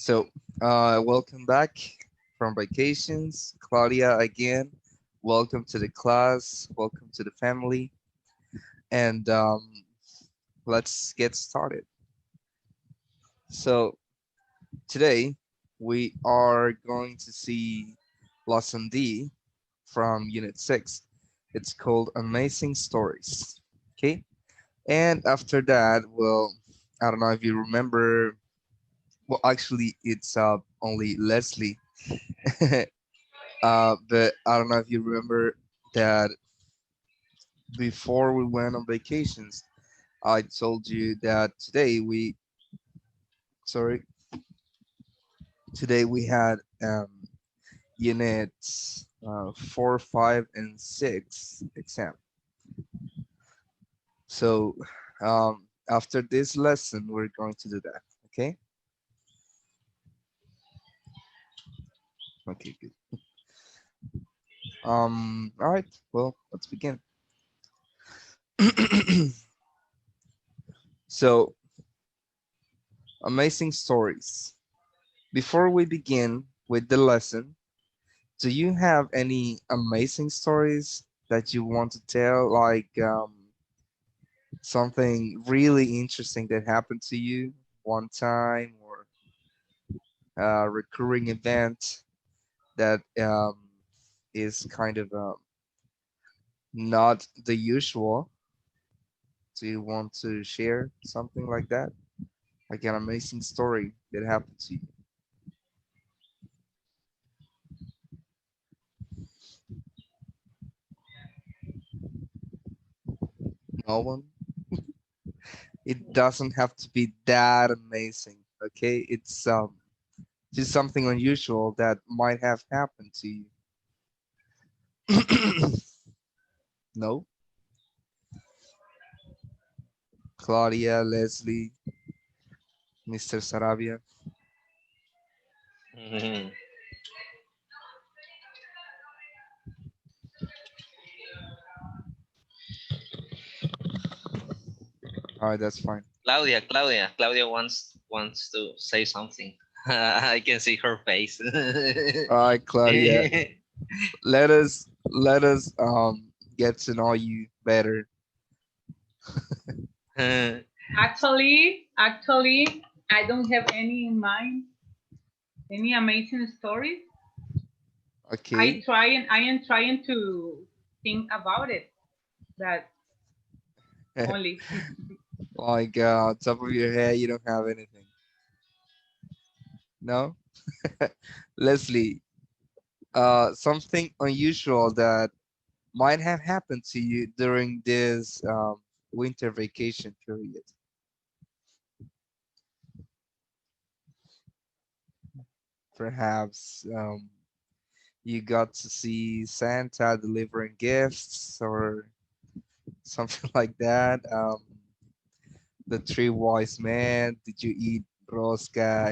So, welcome back from vacations, Claudia again. Welcome to the class. Welcome to the family, and let's get started. So, today we are going to see lesson D from Unit 6. It's called Amazing Stories. Okay, and after that, well, I don't know if you remember. Well, actually, it's only Leslie. But I don't know if you remember that before we went on vacations, I told you that sorry, today we had units 4, 5, and 6 exam. So after this lesson, we're going to do that. Okay. Okay. Good. All right. Well, let's begin. So, amazing stories. Before we begin with the lesson, do you have any amazing stories that you want to tell, like something really interesting that happened to you one time, or a recurring event that is kind of not the usual? Do you want to share something like that, like an amazing story that happened to you? No one. It doesn't have to be that amazing. Okay, it's just something unusual that might have happened to you. No, Claudia, Leslie, Mr. Sarabia. Mhm. All right, that's fine. Claudia wants to say something. I can see her face. All right, Claudia, let us get to know you better. Actually, I don't have any in mind, any amazing stories. Okay. I am trying to think about it. That only. Like top of your head, you don't have anything. No, Leslie. Something unusual that might have happened to you during this winter vacation period. Perhaps you got to see Santa delivering gifts or something like that. The three wise men. Did you eat rosca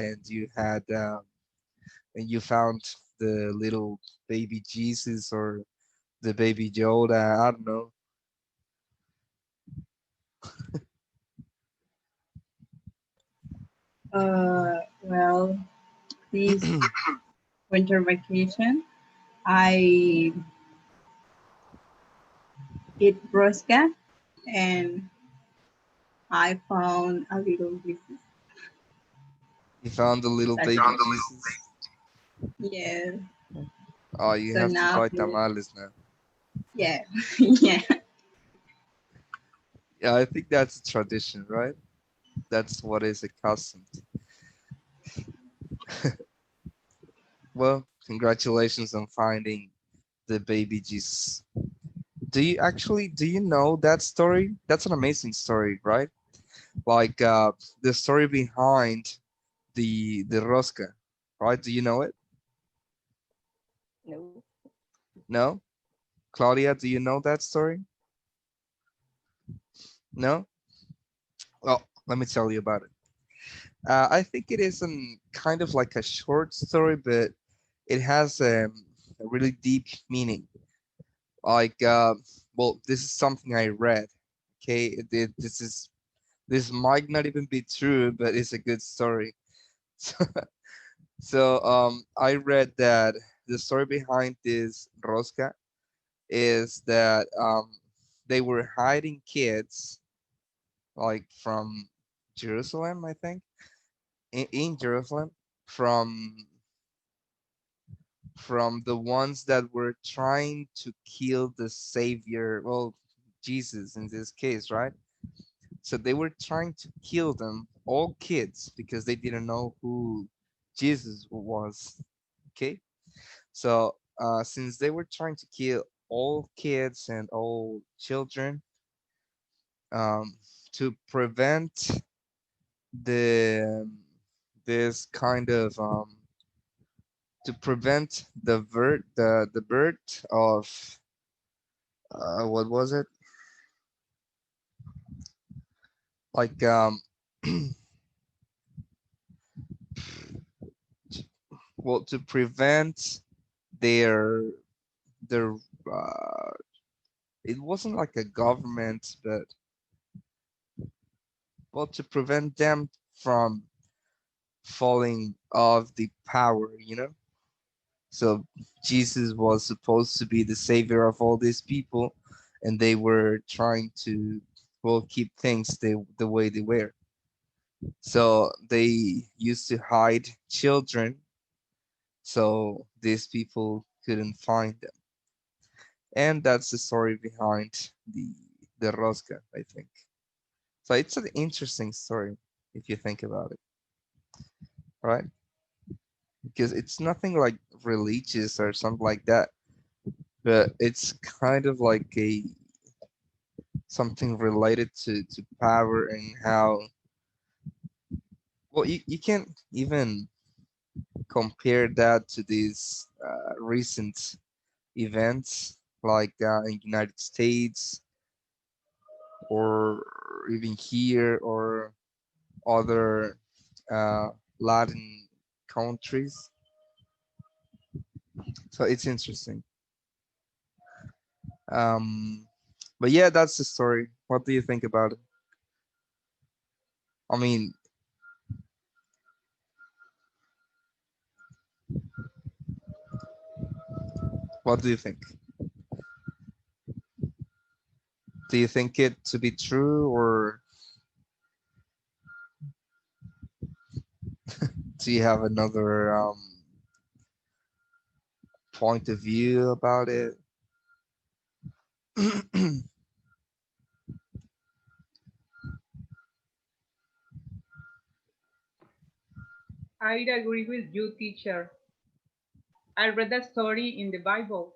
and you found the little baby Jesus or the baby Yoda? I don't know. Well, this winter vacation, I eat brusca and I found a little Jesus. You found the little That's baby all. Jesus. Yeah. Oh, you So have to now, buy tamales now. yeah, yeah. Yeah, I think that's a tradition, right? That's what is accustomed. Well, congratulations on finding the baby Jesus. Do you know that story? That's an amazing story, right? Like the story behind the rosca, right? Do you know it? No. No? Claudia, do you know that story? No? Well, let me tell you about it. I think it is an kind of like a short story, but it has a really deep meaning. Like, well, this is something I read. Okay, this might not even be true, but it's a good story. So I read that the story behind this rosca is that they were hiding kids like from Jerusalem, I think, in Jerusalem from the ones that were trying to kill the savior, well, Jesus in this case, right? So they were trying to kill them, all kids, because they didn't know who Jesus was. Okay, so since they were trying to kill all kids and all children, um, to prevent the this kind of to prevent the birth of what was it, like well, to prevent their their uh, it wasn't like a government, but well, to prevent them from falling off the power, you know. So Jesus was supposed to be the savior of all these people, and they were trying to, well, keep things the way they were. So they used to hide children so these people couldn't find them. And that's the story behind the Rosca, I think. So it's an interesting story if you think about it, right? Because it's nothing like religious or something like that, but it's kind of like a something related to power and how, well, you can't even compare that to these recent events like in United States or even here or other uh, Latin countries. So it's interesting. Um, but yeah, that's the story. What do you think about it? I mean, what do you think? Do you think it to be true, or do you have another point of view about it? I'd agree with you, teacher. I read that story in the Bible.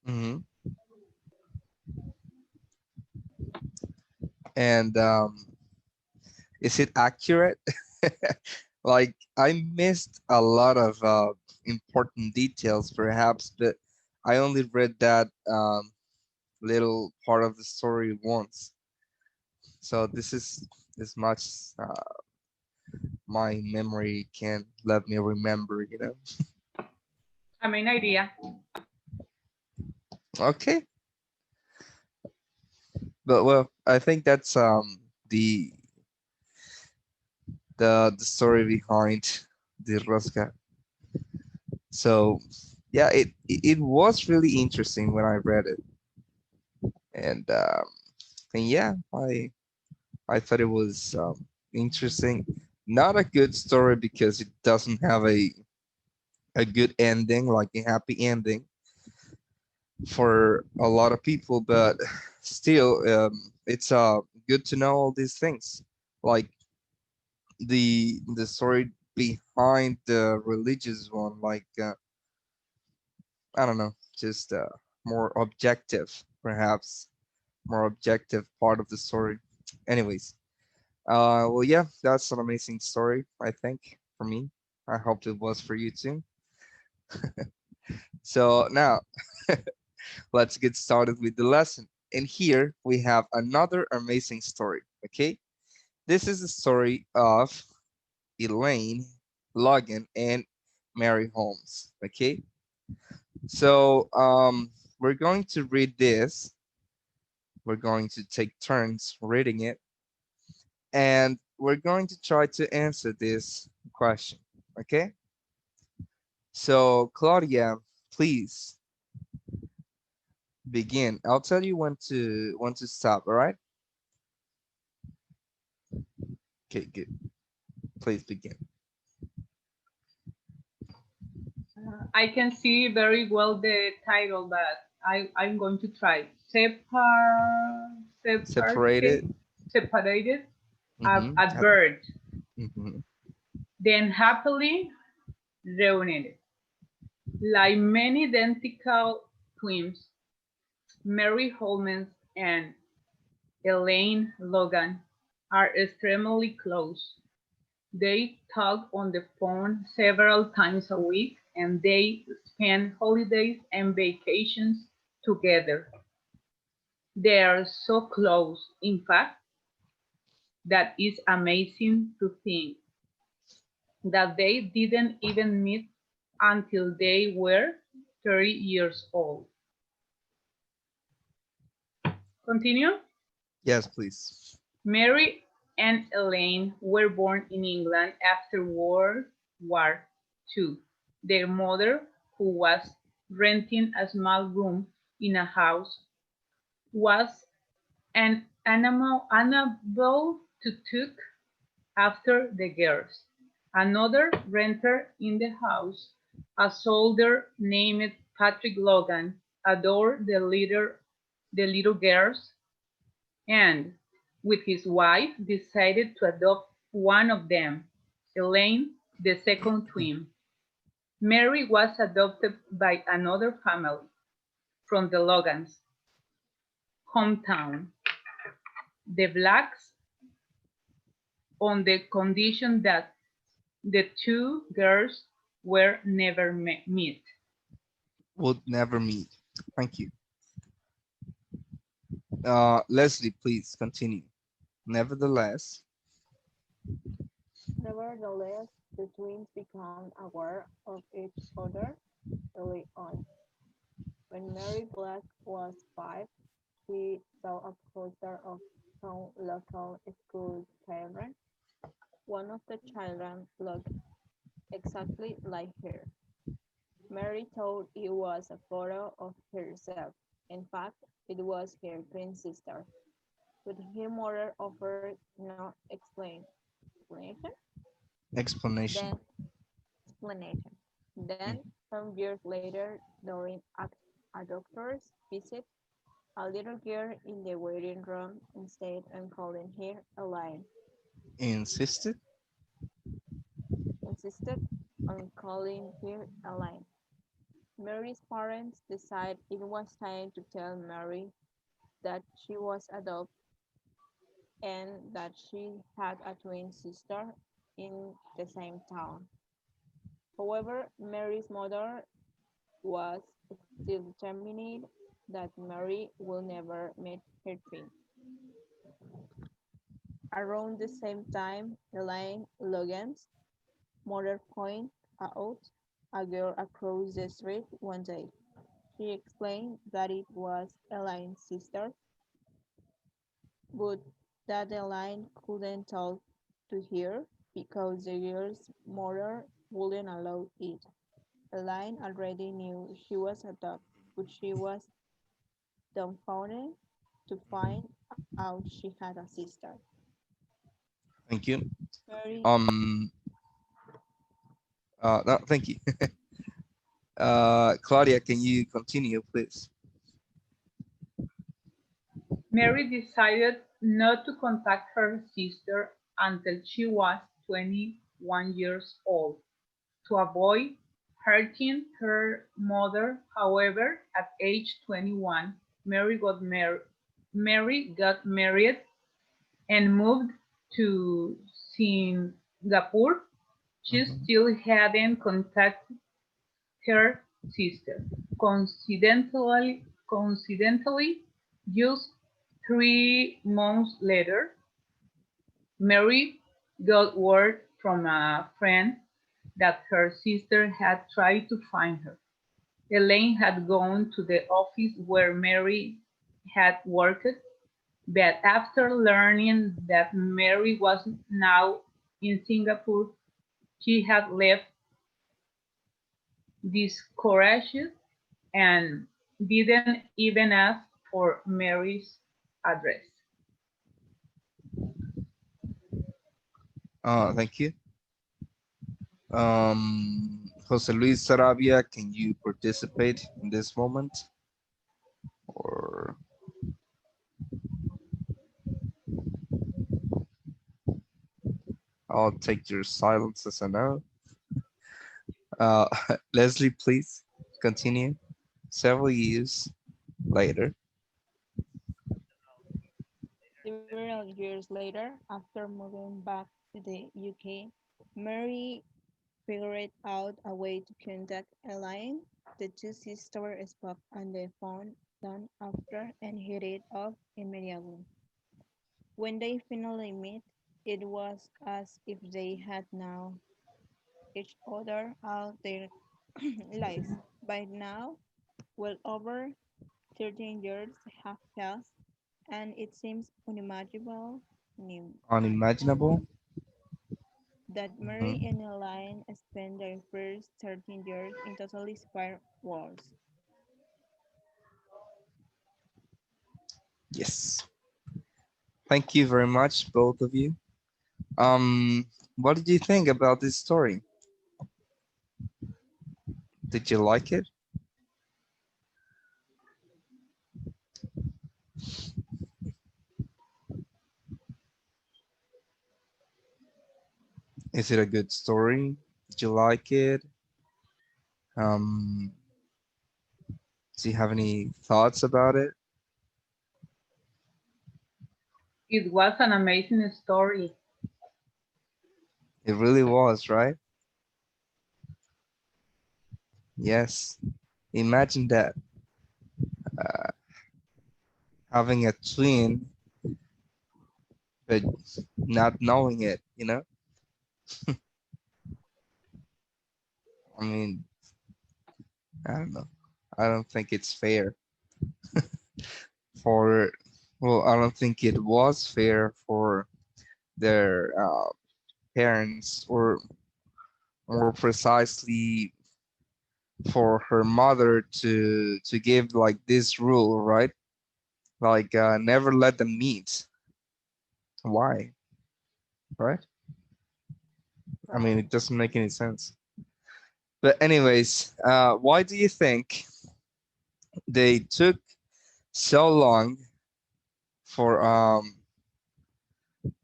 Hmm. And is it accurate? Like I missed a lot of important details, perhaps, but I only read that little part of the story once. So this is as much my memory can let me remember, you know. I main idea. Okay, but well, I think that's the story behind the Rosca. So yeah, it was really interesting when I read it, and yeah, I thought it was interesting. Not a good story because it doesn't have a good ending, like a happy ending for a lot of people, but still, it's good to know all these things, like the story behind the religious one, like I don't know, just more objective, perhaps more objective part of the story. Anyways, well, yeah, that's an amazing story, I think, for me. I hope it was for you too. So now let's get started with the lesson. And here we have another amazing story. Okay, this is the story of Elaine Logan and Mary Holmes. Okay, so we're going to read this. We're going to take turns reading it, and we're going to try to answer this question. Okay, So Claudia, please begin. I'll tell you when to stop, all right? Okay, good. Please begin. I can see very well the title, but I'm going to try. Separated. Separated Mm-hmm. at birth, Mm-hmm. then happily reunited. Like many identical twins, Mary Holmes and Elaine Logan are extremely close. They talk on the phone several times a week and they spend holidays and vacations together. They are so close, in fact, that it's amazing to think that they didn't even meet until they were 30 years old. Continue. Yes, please. Mary and Elaine were born in England after World War II. Their mother, who was renting a small room in a house, was unable to took after the girls. Another renter in the house, a soldier named Patrick Logan, adored the little girls and, with his wife, decided to adopt one of them, Elaine, the second twin. Mary was adopted by another family from the Logans' hometown, the Blacks, on the condition that the two girls were never met. Would never meet. Thank you. Leslie, please continue. Nevertheless. Nevertheless, the twins become aware of each other early on. When Mary Black was 5, she saw a poster of some local school children. One of the children looked exactly like her. Mary thought it was a photo of herself. In fact, it was her twin sister, but her mother offered no explanation. Explanation. Then explanation. Then, Mhm. some years later, during a doctor's visit, a little girl in the waiting room insisted on calling her Elaine. Insisted. Insisted on calling her Elaine. Mary's parents decided it was time to tell Mary that she was adopted and that she had a twin sister in the same town. However, Mary's mother was still determined that Mary will never meet her twin. Around the same time, Elaine Logan's mother pointed out a girl across the street one day. She explained that it was Elaine's sister, but that Elaine couldn't talk to her because the girl's mother wouldn't allow it. Elaine already knew she was adopted, but she was dumbfounded to find out she had a sister. Thank you. Mary, Um. No, thank you. Claudia, can you continue, please? Mary decided not to contact her sister until she was 21 years old to avoid hurting her mother. However, at age 21, Mary got married and moved to Singapore. She Mhm. still hadn't contacted her sister. Coincidentally, just 3 months later, Mary got word from a friend that her sister had tried to find her. Elaine had gone to the office where Mary had worked, but after learning that Mary was now in Singapore, she had left discouraged and didn't even ask for Mary's address. Thank you. Jose Luis Sarabia, can you participate in this moment? Or I'll take your silence as a no. Uh, Leslie, please continue. Several years later. Several years later, after moving back to the UK, Mary figured out a way to contact Elaine. The two sisters spoke on the phone soon after and hit it off immediately. When they finally met, it was as if they had known each other all their lives. By now, well over 13 years have passed, and it seems Unimaginable. unimaginable that Mary Mhm. and Elaine spent their first 13 years in totally separate worlds. Yes. Thank you very much, both of you. What did you think about this story? Did you like it? Is it a good story? Did you like it? Um, do you have any thoughts about it? It was an amazing story. It really was, right? Yes. Imagine that, uh, having a twin, but not knowing it, you know? I mean, I don't know. I don't think it's fair for, well, I don't think it was fair for their parents, or more precisely for her mother to give like this rule, right? Like, never let them meet. Why, right? I mean, Right. it doesn't make any sense. But anyways, why do you think they took so long for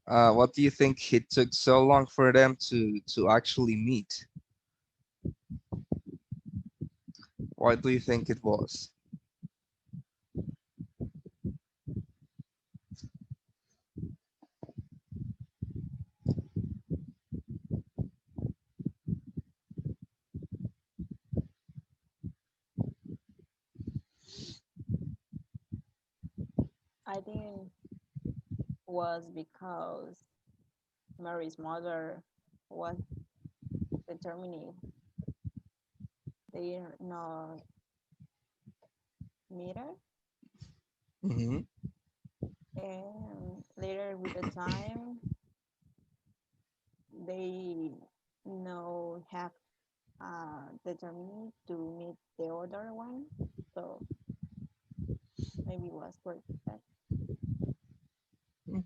what do you think it took so long for them to actually meet? Why do you think it was? I think was because Mary's mother was determined they are not meet her, Hmm. and later with the time they know have determined to meet the other one, so maybe it was for that.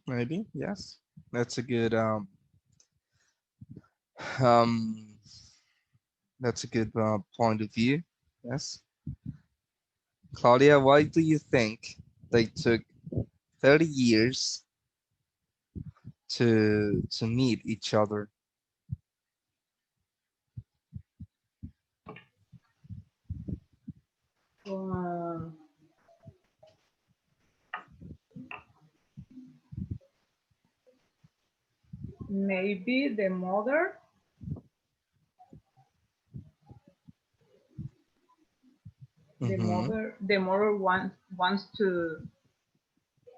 Maybe, yes. That's a good um that's a good point of view. Yes. Claudia, why do you think they took 30 years to meet each other? Um, Maybe Mm-hmm. the mother wants to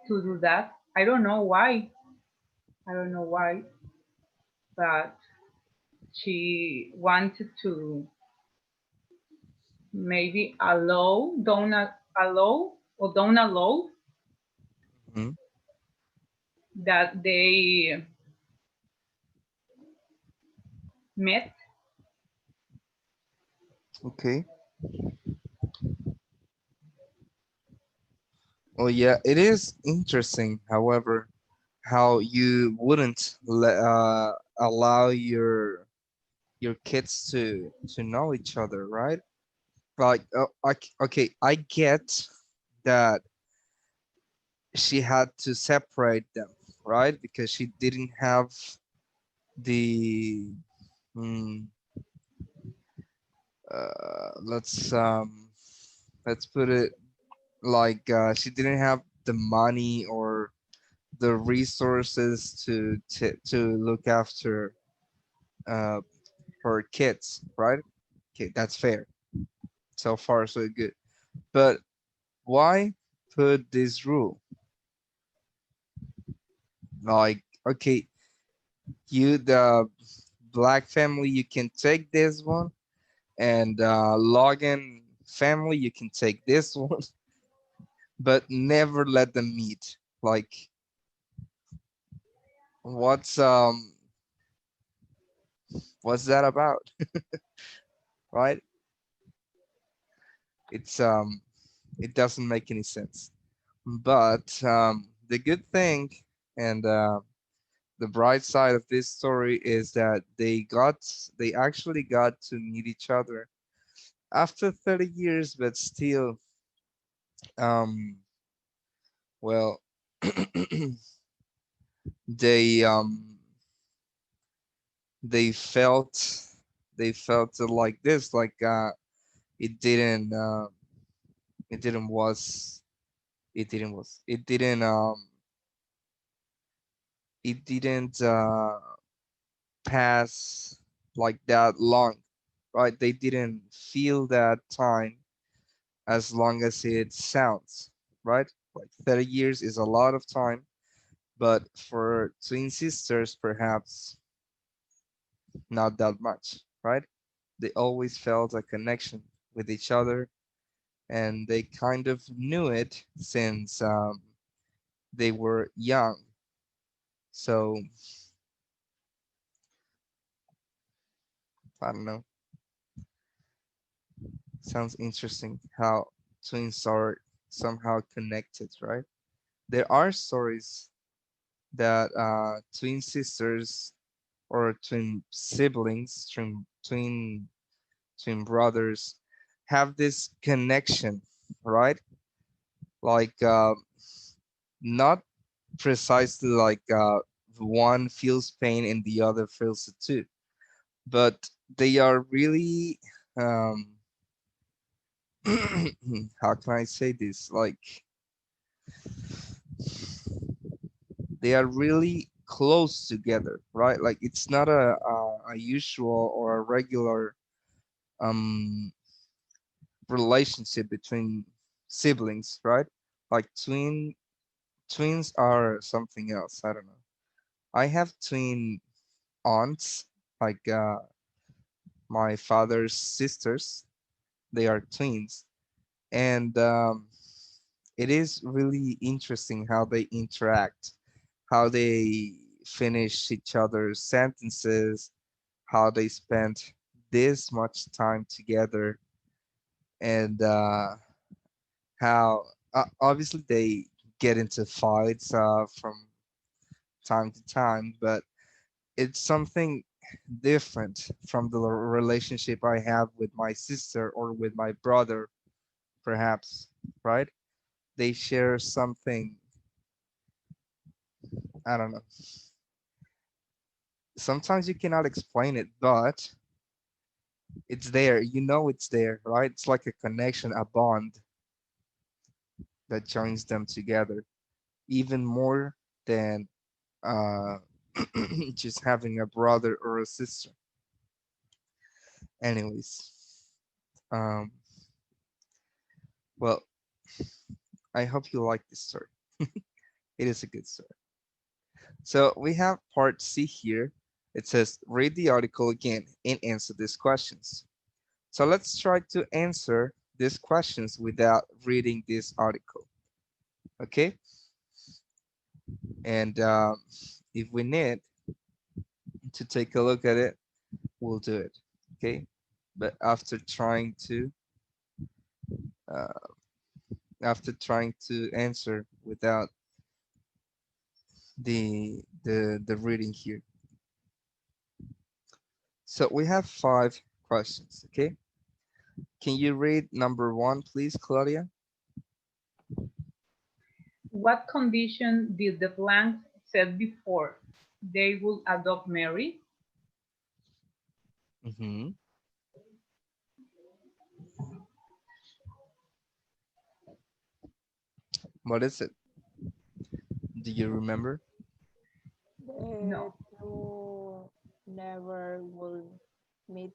do that. I don't know why. I don't know why, but she wanted to maybe don't allow Hmm. that they met. Okay. Well, yeah, it is interesting, however, how you wouldn't allow your kids to know each other, right? Like, okay, I get that she had to separate them, right? Because she didn't have the mm, let's put it like she didn't have the money or the resources to look after uh, her kids, right? Okay, that's fair. So far, so good. But why put this rule? Like, okay, you the black family, you can take this one, and Logan family, you can take this one, but never let them meet. Like, what's um, what's that about, right? It's it doesn't make any sense. But the good thing and the bright side of this story is that they actually got to meet each other after 30 years, but still, um, well, they they felt they felt like this, like it didn't it didn't was it didn't it didn't pass like that long, right? They didn't feel that time as long as it sounds, right? Like 30 years is a lot of time, but for twin sisters, perhaps not that much, right? They always felt a connection with each other, and they kind of knew it since they were young. So I don't know. Sounds interesting how twins are somehow connected, right? There are stories that twin sisters or twin siblings, twin brothers have this connection, right? Like not precisely like one feels pain and the other feels it too, but they are really um, how can I say this? Like they are really close together, right? Like it's not a usual or a regular um relationship between siblings, right? Like twins are something else. I don't know. I have twin aunts, like my father's sisters. They are twins, and it is really interesting how they interact, how they finish each other's sentences, how they spend this much time together, and how obviously they get into fights from time to time, but it's something different from the relationship I have with my sister or with my brother, perhaps, right? They share something, I don't know. Sometimes you cannot explain it, but it's there. You know it's there, right? It's like a connection, a bond that joins them together, even more than uh, just having a brother or a sister. Anyways, um, well, I hope you like this story. It is a good story. So we have part C here. It says, read the article again and answer these questions. So let's try to answer these questions without reading this article. Okay? And if we need to take a look at it, we'll do it. Okay? but uh, after trying to answer without the reading here. So we have 5 questions. Okay, can you read number 1, please, Claudia? What condition did the blanks set before they would adopt Mary? Mm-hmm. What is it? Do you remember? The No. two never will meet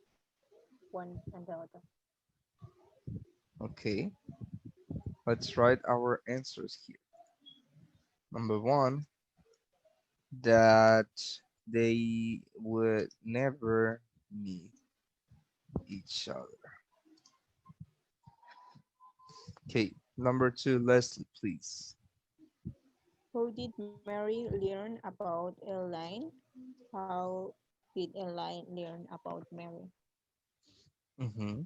one another. Okay, let's write our answers here. Number 1, that they would never meet each other. Okay, number 2, Leslie, please. How did Mary learn about Elaine? How did Elaine learn about Mary? Mm-hmm.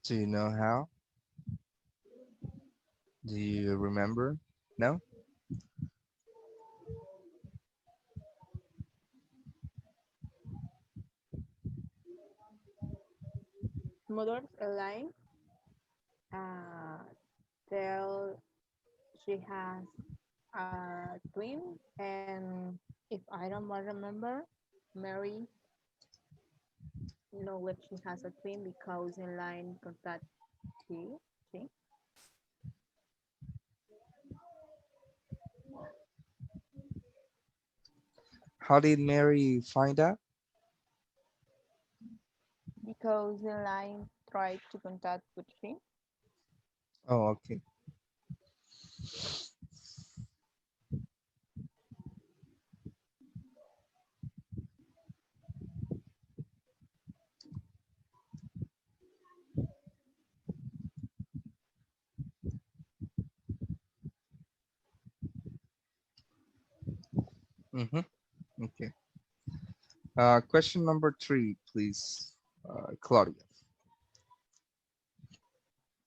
Do you know how? Do you remember? No? Mother's Elaine uh, tell she has a twin, and if I don't remember, Mary know that she has a twin because Elaine contact she. she. How did Mary find out? Because Elaine tried to contact with she. Oh, okay. Mm-hmm. Okay. Question number 3, please, Claudia.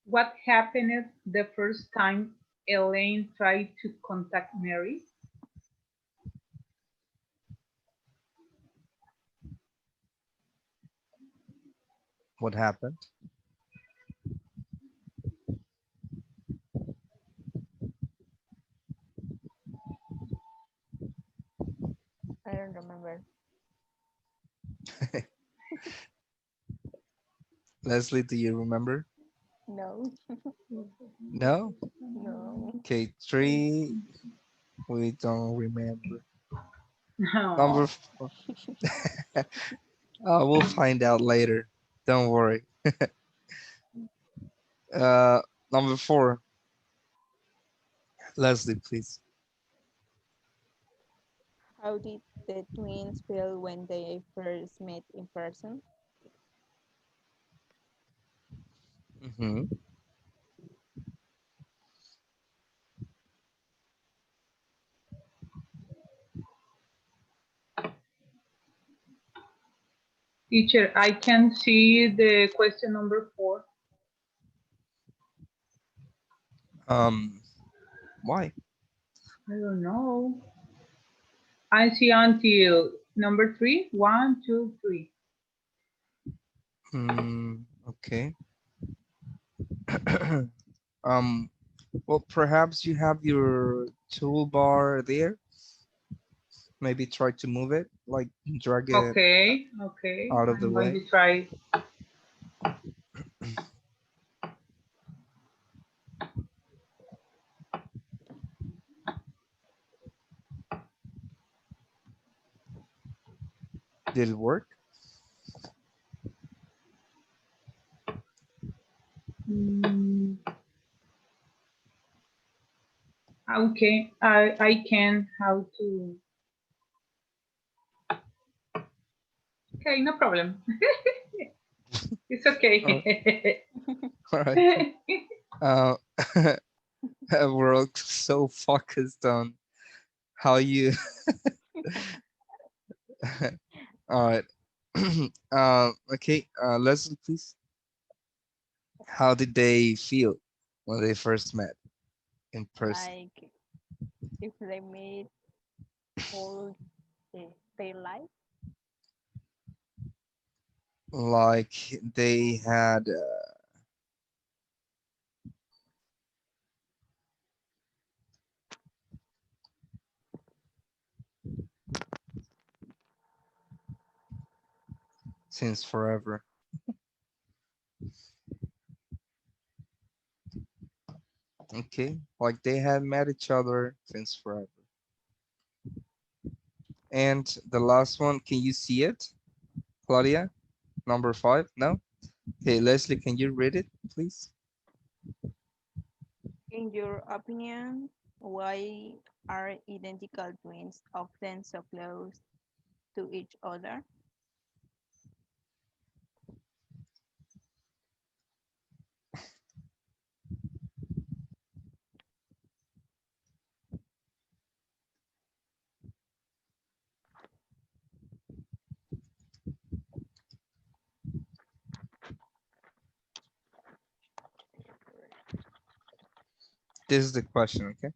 What happened the first time Elaine tried to contact Mary? What happened? I don't remember. Leslie, do you remember? No, No? no. Okay, 3, we don't remember. Number No. 4, we'll find out later. Don't worry. Uh, Number 4, Leslie, please. How did the twins feel when they first met in person? Mm-hmm. Teacher, I can see the question number 4. Why? I don't know. I see until number 3. 1, 2, 3. Okay. Um, well, perhaps you have your toolbar there. Maybe try to move it, like drag it Okay, okay. out of the I'm going way. to try. Did it work? Mm, okay, I can how to. Okay, no problem. It's All okay. all right. Uh, we're all so focused on How you? All right. Okay. Leslie, please. How did they feel when they first met in person? Like if they meet all their life. Like they had since forever. Okay. Like they had met each other since forever. And the last one, can you see it, Claudia? Number five? No? Okay, Leslie, can you read it, please? In your opinion, why are identical twins often so close to each other? This is the question, okay?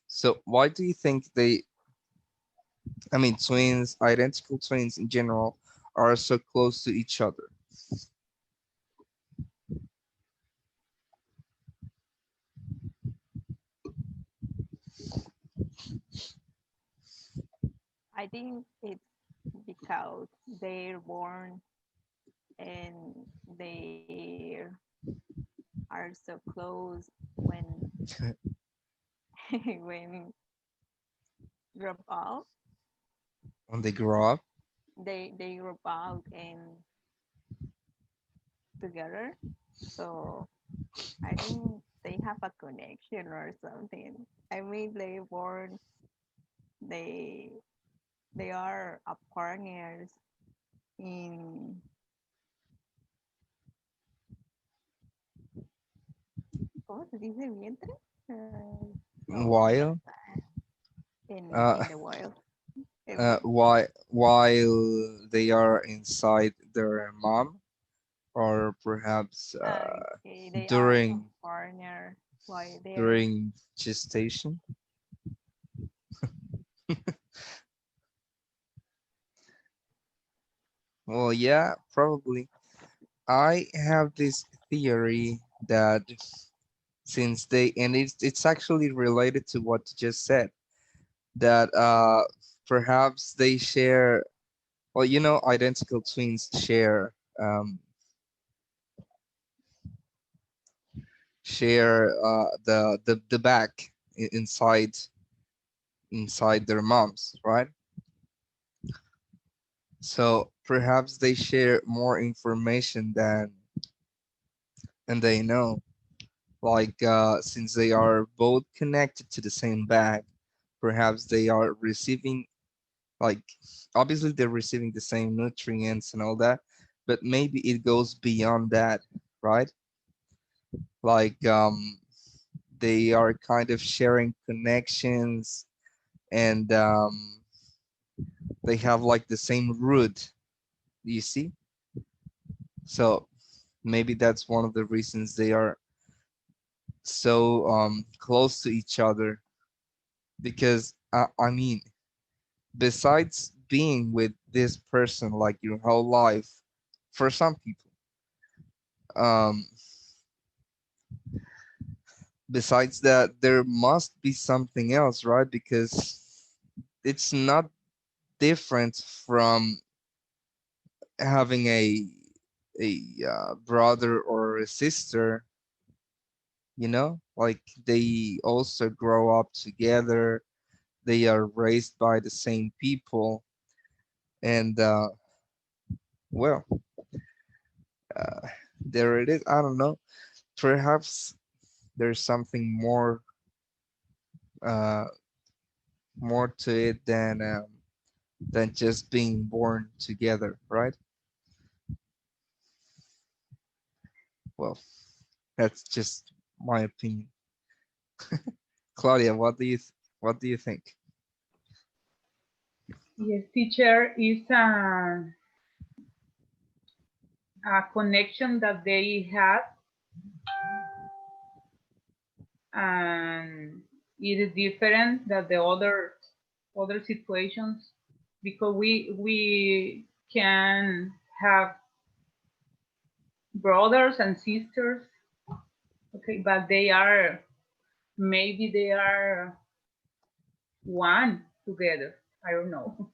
So why do you think twins, identical twins in general, are so close to each other? I think it's because they're born and they are so close when when grow up. When they grow up? They grow up and together. So I think they have a connection or something. I mean, they they are a partners in ¿cómo se dice vientre? No, While in uh, the wild. Okay. while they are inside their mom, or perhaps Okay, they are a during partner while they're during gestation. Well, yeah, probably. I have this theory that since they, and it's actually related to what you just said, that perhaps they share, well, identical twins share the back inside their moms, right? So perhaps they share more information than they know. Like since they are both connected to the same bag, perhaps they are receiving, like, obviously they're receiving the same nutrients and all that, but maybe it goes beyond that, right? Like they are kind of sharing connections, and they have like the same root, you see. So maybe that's one of the reasons they are so close to each other, because besides being with this person like your whole life, for some people, um besides that, there must be something else, right? Because it's not different from having a brother or a sister, like they also grow up together, they are raised by the same people, and well, uh, there it is. I don't know, perhaps there's something uh more to it than just being born together, right? Well, that's just my opinion. Claudia, what do you think? Yes, teacher is a connection that they have, and it is different than the other situations, because we can have brothers and sisters, okay, but they are, maybe they are one together. I don't know.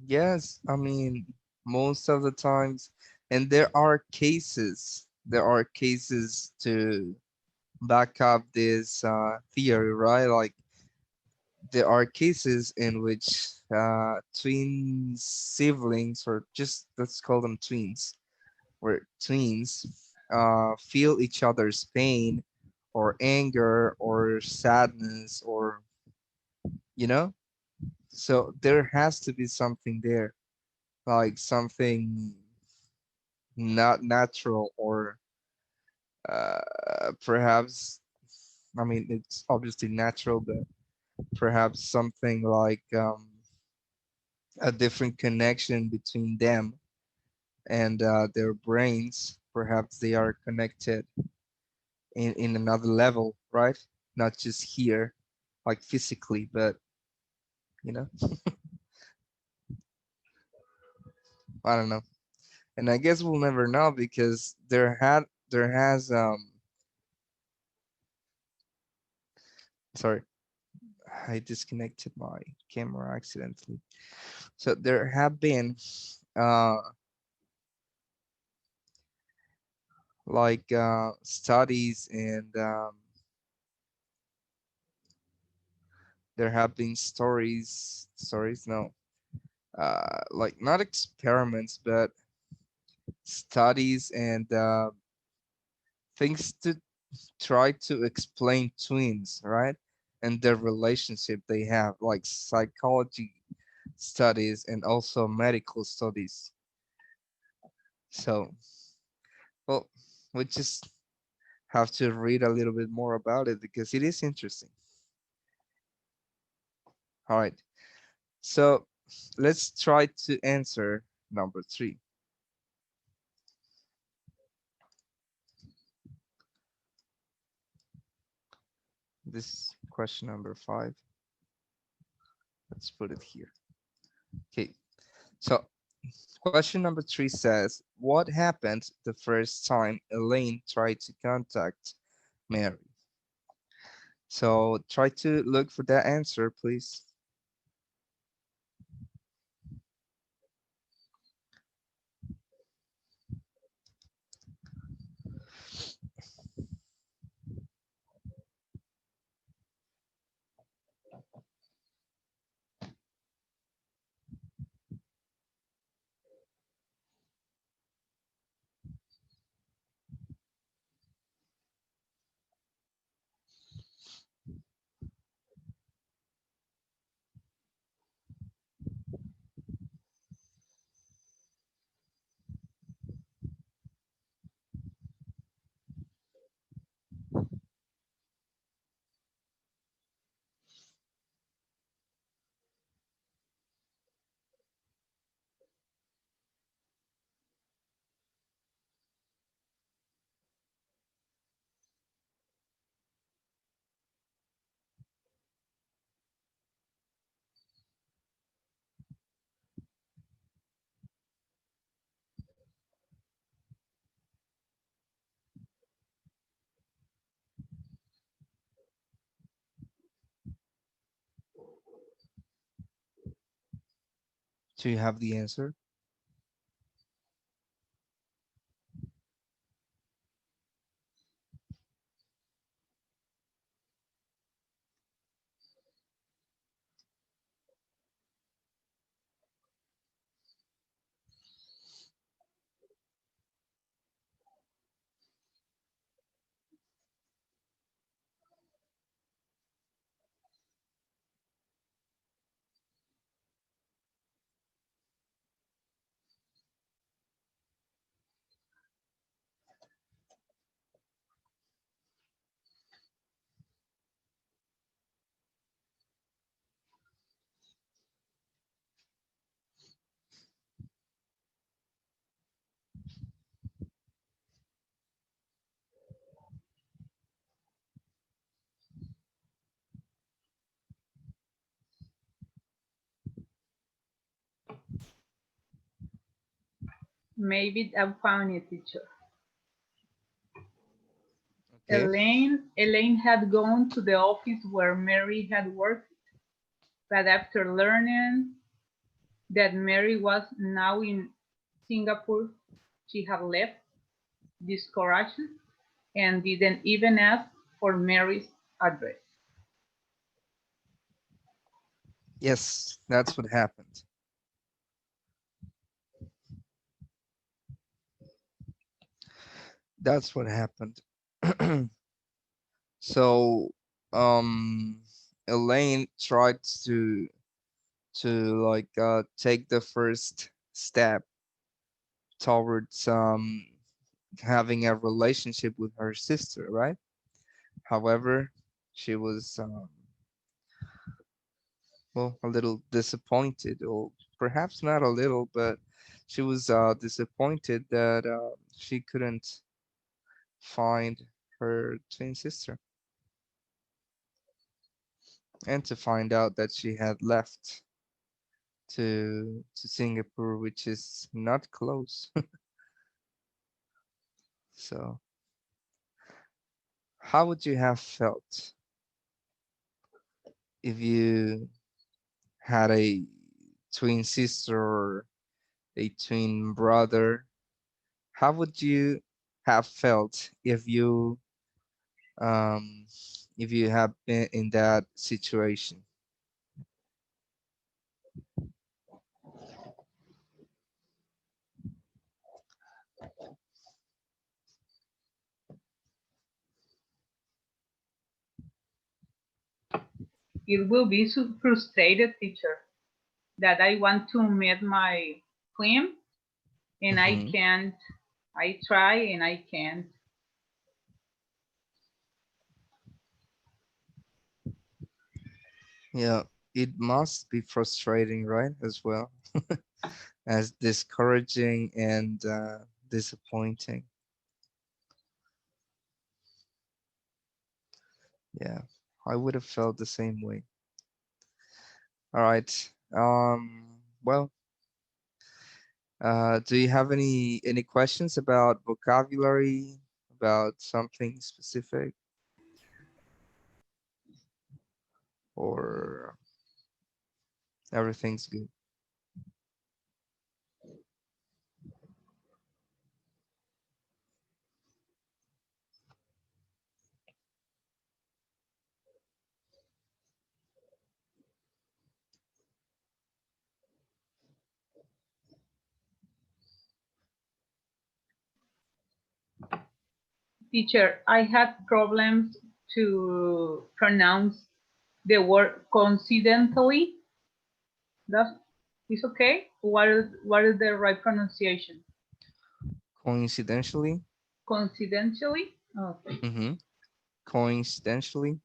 Yes, I mean, most of the times, and there are cases to back up this theory, right? Like there are cases in which twin siblings, or just let's call them twins, where twins feel each other's pain or anger or sadness, or you know, so there has to be something there, like something not natural, or perhaps, I mean, it's obviously natural, but perhaps something like a different connection between them and their brains. Perhaps they are connected in another level, right? Not just here, like physically, but you know, I don't know. And I guess we'll never know, because there has sorry, I disconnected my camera accidentally. So there have been uh studies, and there have been stories, no, like not experiments, but studies, and things to try to explain twins, right? And the relationship they have, like psychology studies and also medical studies. So, well, we just have to read a little bit more about it, because it is interesting. All right. So let's try to answer number three. This is question number five. Let's put it here. Okay. So question number three says, what happened the first time Elaine tried to contact Mary? So try to look for that answer, please. Do you have the answer? Maybe I found a teacher. Okay. Elaine had gone to the office where Mary had worked, but after learning that Mary was now in Singapore, she had left, discouraged, and didn't even ask for Mary's address. Yes, that's what happened. That's what happened. So, um, Elaine tried to like take the first step towards having a relationship with her sister, right? However, she was well, a little disappointed, or perhaps not a little, but she was disappointed that she couldn't find her twin sister, and to find out that she had left to Singapore, which is not close. So, how would you have felt if you had a twin sister or a twin brother? How would you have felt um if you have been in that situation? It will be so frustrated, teacher, that I want to meet my twin and I Hmm. can't. I try and I can't. Yeah, it must be frustrating, right? As well as discouraging and disappointing. Yeah, I would have felt the same way. All right. Well, do you have any questions about vocabulary, about something specific, or everything's good? Teacher, I had problems to pronounce the word coincidentally. That is okay. What is the right pronunciation? Coincidentally. Coincidentally? Okay, Mm-hmm. Coincidentally.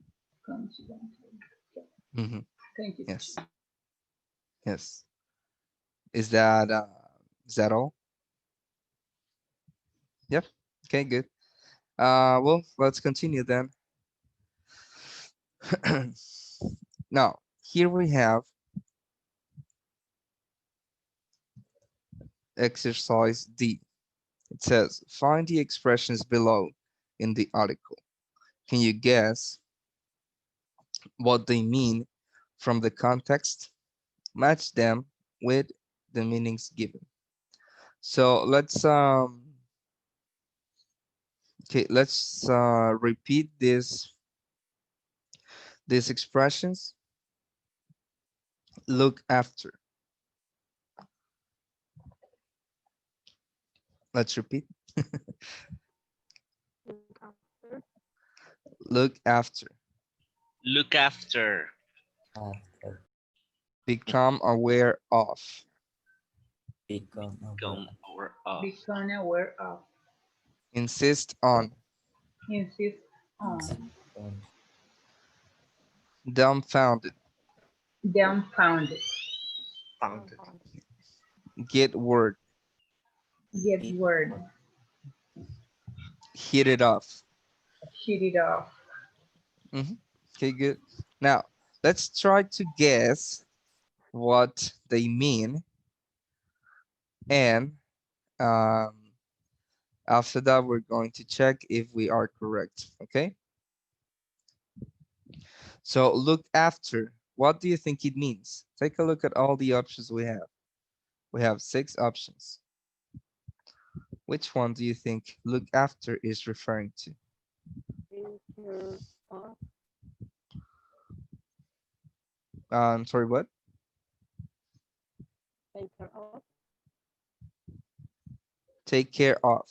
coincidentally. Okay. Mm-hmm. Thank you, Yes. teacher. Yes. Is that all? Yep. Okay, good. Well, let's continue then. Now, here we have exercise D. It says, find the expressions below in the article. Can you guess what they mean from the context? Match them with the meanings given. So let's repeat these expressions. Look after. Let's repeat. Look after. Look after. Look after. After Become aware of. become Become aware aware of. Become aware of. Insist on. Insist insist on. on Dumbfounded. Dumbfounded. Founded. Get word. Get it word. Hit it off. Hit it off. Okay, good. Now, let's try to guess what they mean and Um, after that, we're going to check if we are correct. Okay. So look after. What do you think it means? Take a look at all the options we have. We have 6 options. Which one do you think look after is referring to? Take care of. Sorry, what? Take care of. Take care of.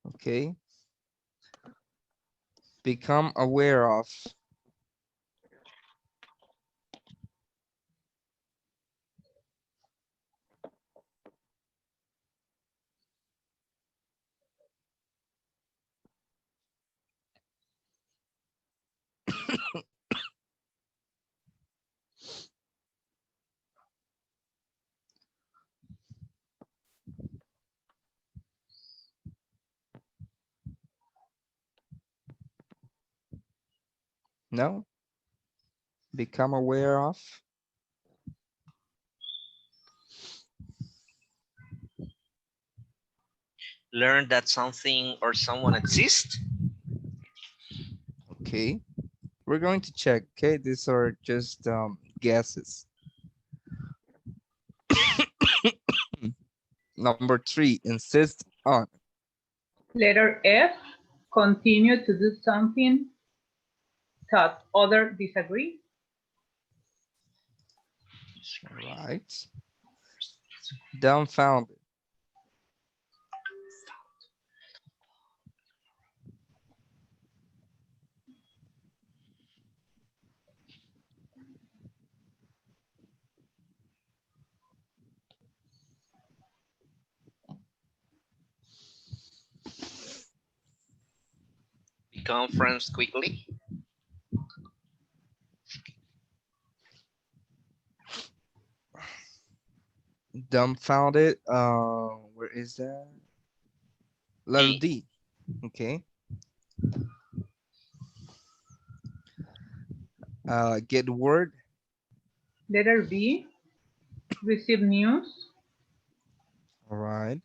Okay. Become aware of. No? Become aware of. Learn that something or someone exists. Okay. We're going to check. Okay. These are just guesses. Number 3, insist on. Letter F, continue to do something that others disagree. All right. Dumbfounded. Become friends quickly. Dumbfounded. Where is that? Letter D. D. Okay. Get word. Letter B, receive news. All right.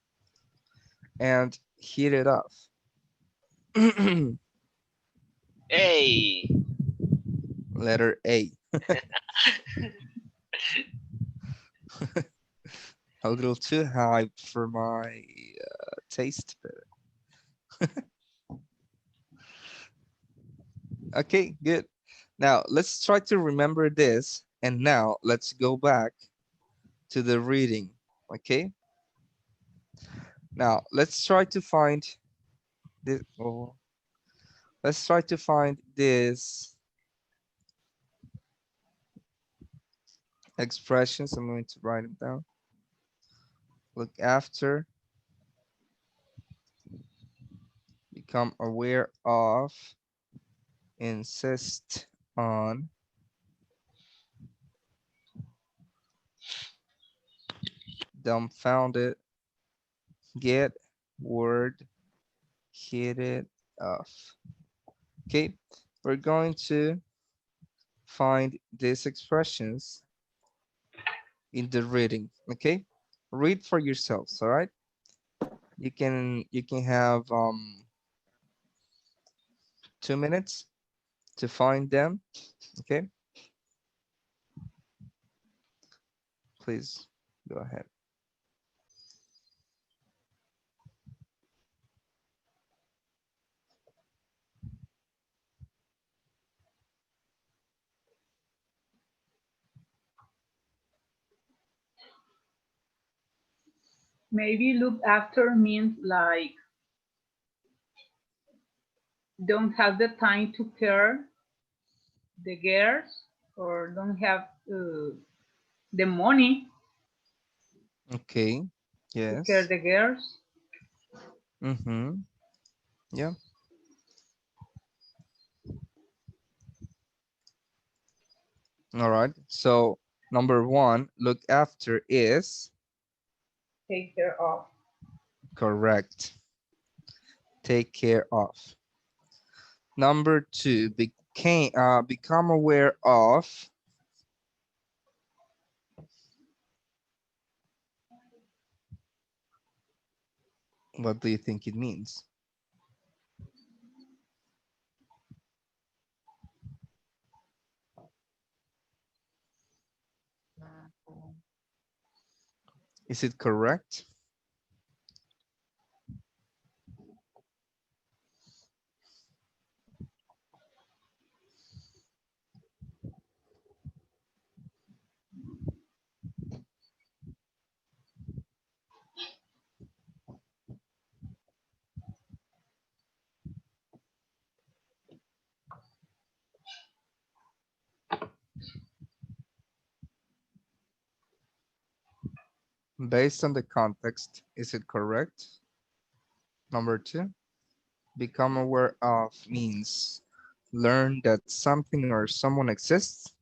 And hit it off. A. Letter A. A little too hyped for my taste, but okay, good. Now let's try to remember this, and now let's go back to the reading. Okay. Now let's try to find this. Oh, let's try to find this expressions. I'm going to write it down. Look after, become aware of, insist on, dumbfounded, get word, hit it off. Okay, we're going to find these expressions in the reading. Okay, read for yourselves. All right, you can have 2 minutes to find them. Okay, please go ahead. Maybe look after means like don't have the time to care the girls or don't have the money Okay, to care yes. the girls. Mm-hmm. Yeah. All right. So number 1, look after is Take care of. correct. Take care of. Number 2, become aware of. What do you think it means? Is it correct? Based on the context, is it correct? Number two, become aware of means learn that something or someone exists.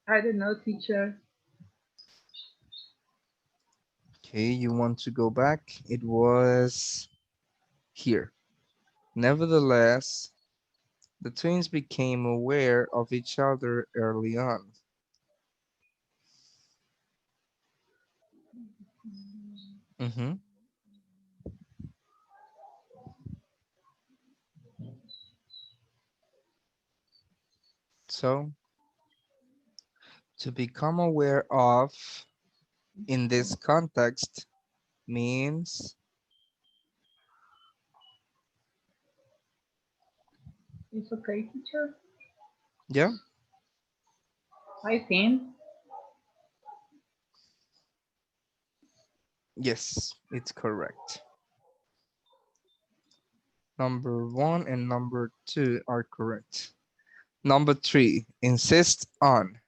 I don't know, teacher. Okay, you want to go back? It was here. Nevertheless, the twins became aware of each other early on. Mhm. So, to become aware of in this context means, It's okay, teacher. yeah, I think. yes, it's correct. Number one and number two are correct. Number three, insist on.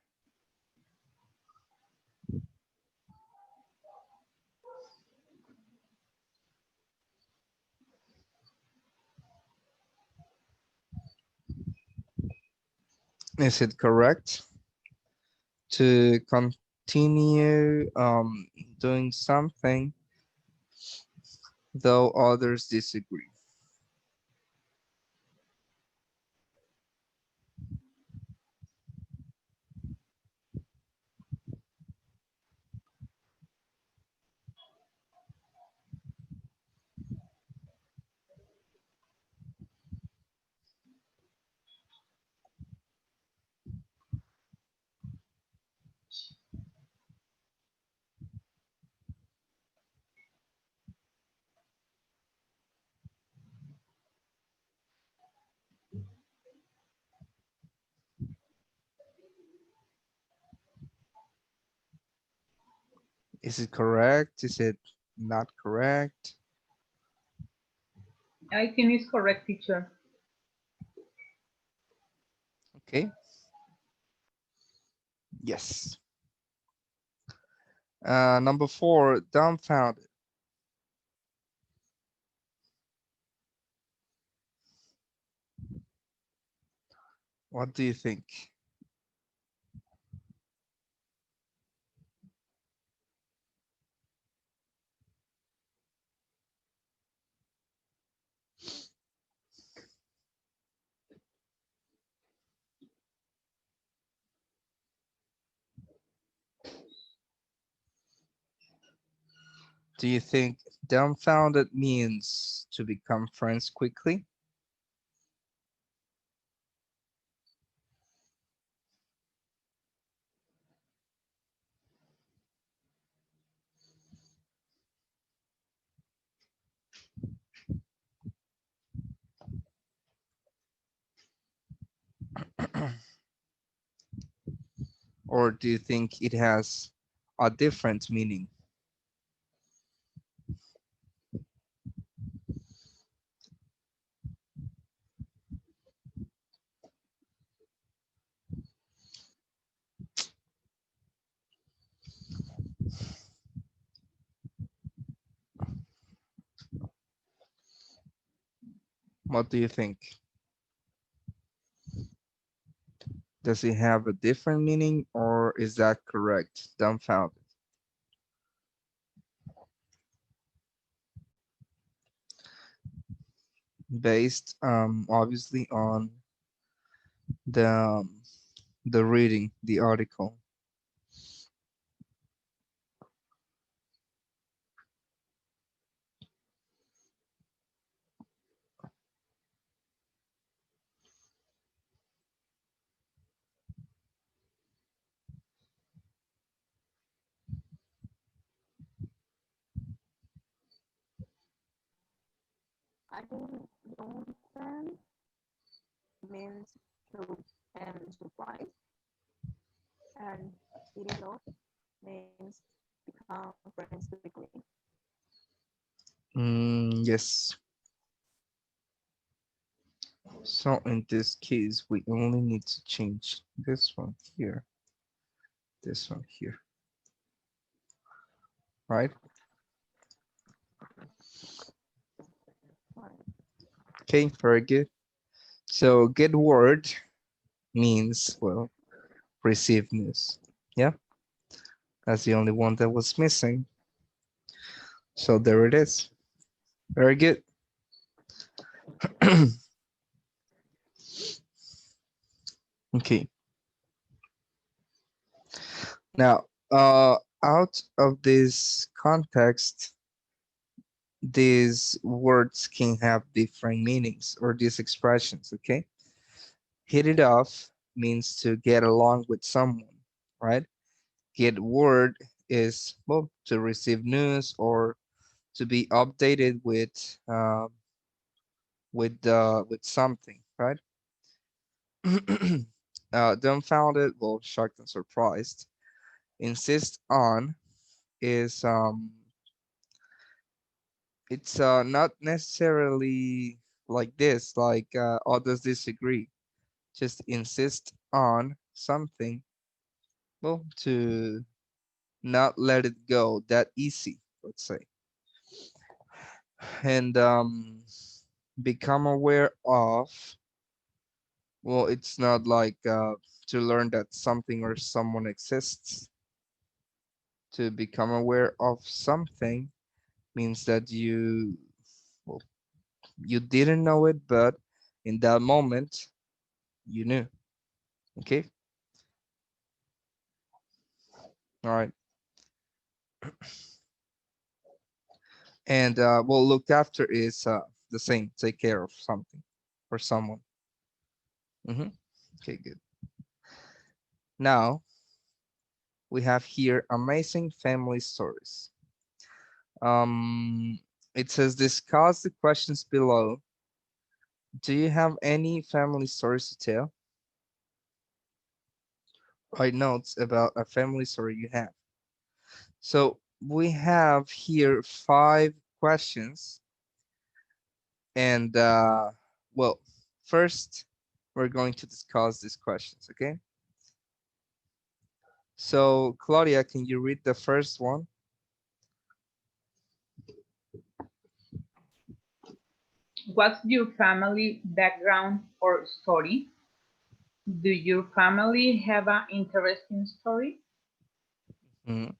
Is it correct to continue doing something though others disagree? Is it correct? Is it not correct? I think it's correct, teacher. Okay, yes. Number four, dumbfounded. What do you think? Do you think dumbfounded means to become friends quickly? Or do you think it has a different meaning? What do you think? Does it have a different meaning or is that correct? Dumbfounded. Based obviously on the the reading, the article. I think Johnson means shock and surprise, and hit it off means become friends quickly. Yes. So in this case, we only need to change this one here, this one here, right? Right. Okay, very good. So get word means, well, receive news. Yeah, that's the only one that was missing. So there it is. Very good. Okay, now, out of this context, these words can have different meanings or these expressions, okay? Hit it off means to get along with someone, right? Get word is, well, to receive news or to be updated with something, right? Dumbfounded, well, shocked and surprised. Insist on is it's not necessarily like this, like others disagree. Just insist on something, well, to not let it go that easy, let's say. And become aware of, well, it's not like to learn that something or someone exists. To become aware of something means that you, well, you didn't know it, but in that moment you knew. Okay, all right. And well, look after is the same, take care of something or someone. Okay, good. Now we have here amazing family stories. Um, it says discuss the questions below. Do you have any family stories to tell? Write notes about a family story you have. So we have here 5 questions, and well, first we're going to discuss these questions, okay? So Claudia, can you read the first one? What's your family background or story? Do your family have an interesting story? Mhm.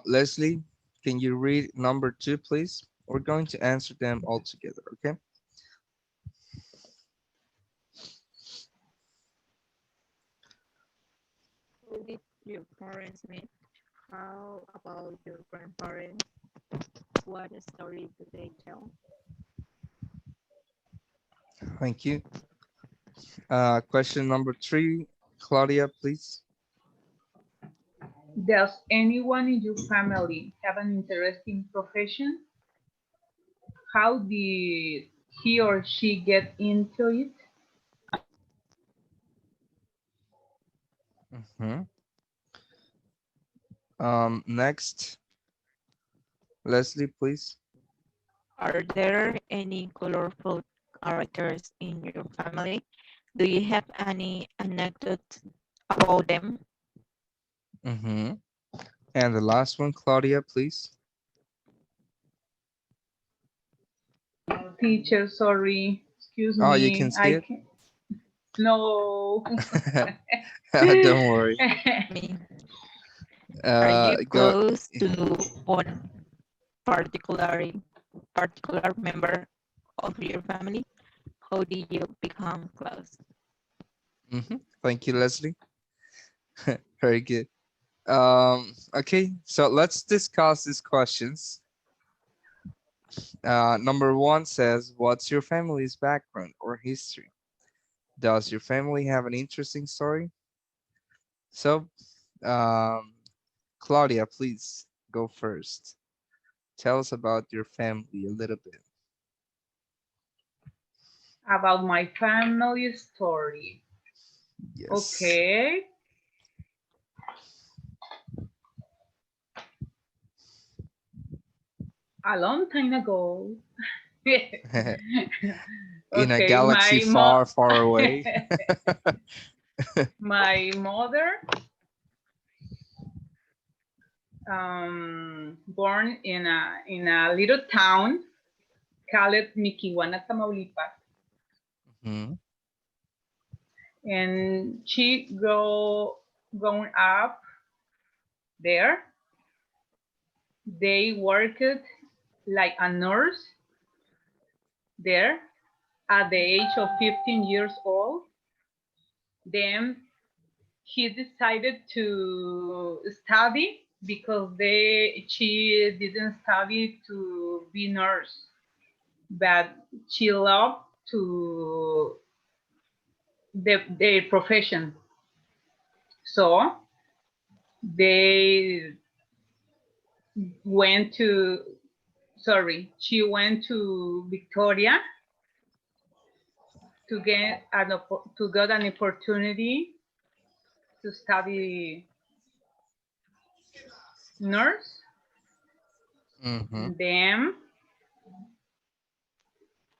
Leslie, can you read number 2, please? We're going to answer them all together, okay? Who did your parents meet? How about your grandparents? What story do they tell? Thank you. Question number 3, Claudia, please. Does anyone in your family have an interesting profession? How did he or she get into it? Mhm. Next, Leslie, please. Are there any colorful characters in your family? Do you have any anecdotes about them? Mm-hmm. And the last one, Claudia, please. Teacher, sorry, excuse Oh, you can me, see I it? can't. No. Don't worry. Me. Are you Go. close to one particular member of your family? How did you become close? Mm-hmm. Thank you, Leslie. Very good. Okay, so let's discuss these questions. Number one says, what's your family's background or history? Does your family have an interesting story? So, um, Claudia, please go first. Tell us about your family a little bit. About my family story. Yes. Okay. A long time ago. In a Okay, galaxy far, far away. my mother born in a little town called Miquihuana, Tamaulipas, Mhm. and she grown up there. They worked like a nurse there at the age of 15 years old. Then he decided to study because she didn't study to be nurse, but she loved to the profession. So they went to she went to Victoria to get an opportunity to study nurse. Mhm. Then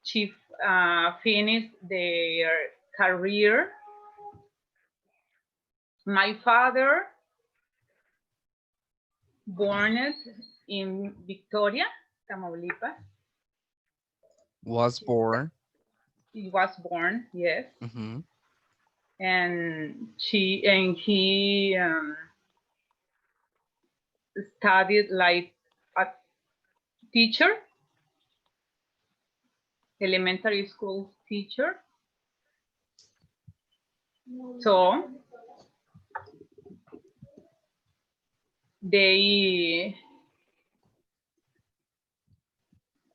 she finished their career. My father born in Victoria, Tamaulipas. Was born. He was born, yes, Mhm. and he studied like a teacher, elementary school teacher. So they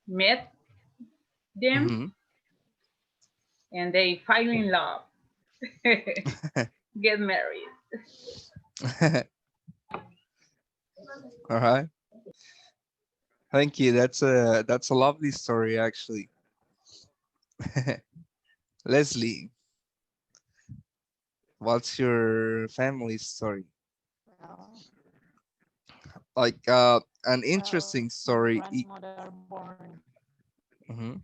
met them Mhm. and they fell in love, get married. All right. Thank you. That's a lovely story, actually. Leslie, what's your family story? Well, Like an interesting my story. grandmother born Mhm.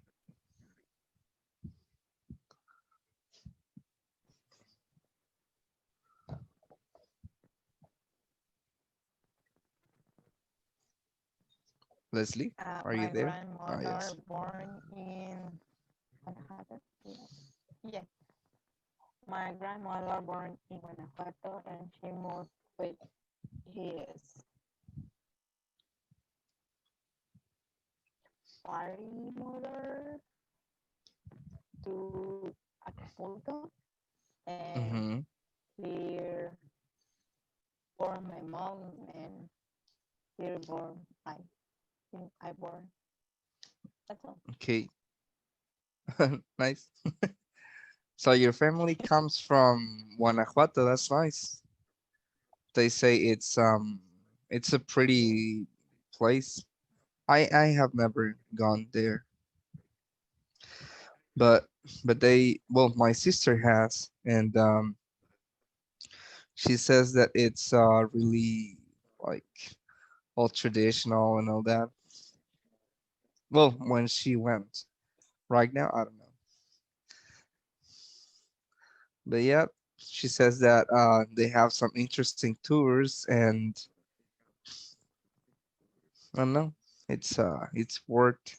Leslie, are you my there? Ah, grandmother yes. born in Guanajuato. Yes, my grandmother born in Guanajuato, and she moved with his party mother to Acapulco, and Mhm. here born my mom, and here born I born. That's all. Okay. Nice. So your family comes from Guanajuato. That's nice. They say it's a pretty place. I have never gone there, but well, my sister has, and she says that it's really like all traditional and all that. Well, when she went, right now I don't know, but yeah, she says that they have some interesting tours, and I don't know, it's worth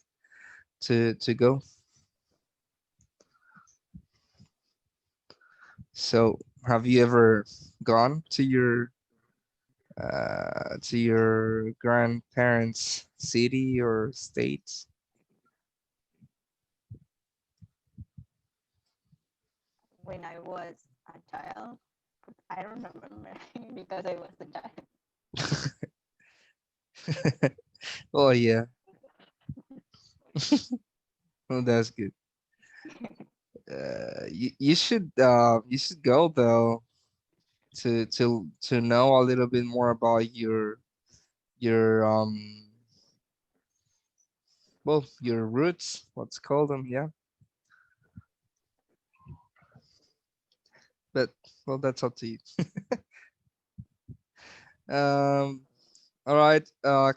to go. So, have you ever gone to your grandparents' city or state? When I was a child. I don't remember because I was a child. Oh yeah, well, that's good. You should go though to know a little bit more about your well your roots. Let's call them, yeah. But well, that's up to you. Um, all right,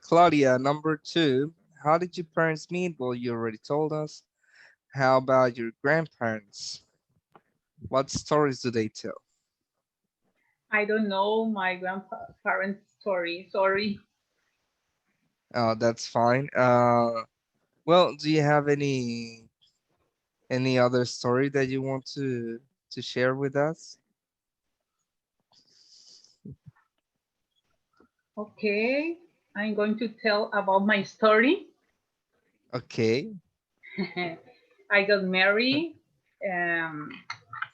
Claudia, number two. How did your parents meet? Well, you already told us. How about your grandparents? What stories do they tell? I don't know my grandparents' story. Sorry. That's fine. Well, do you have any other story that you want to share with us? Okay, I'm going to tell about my story. Okay. I got married um,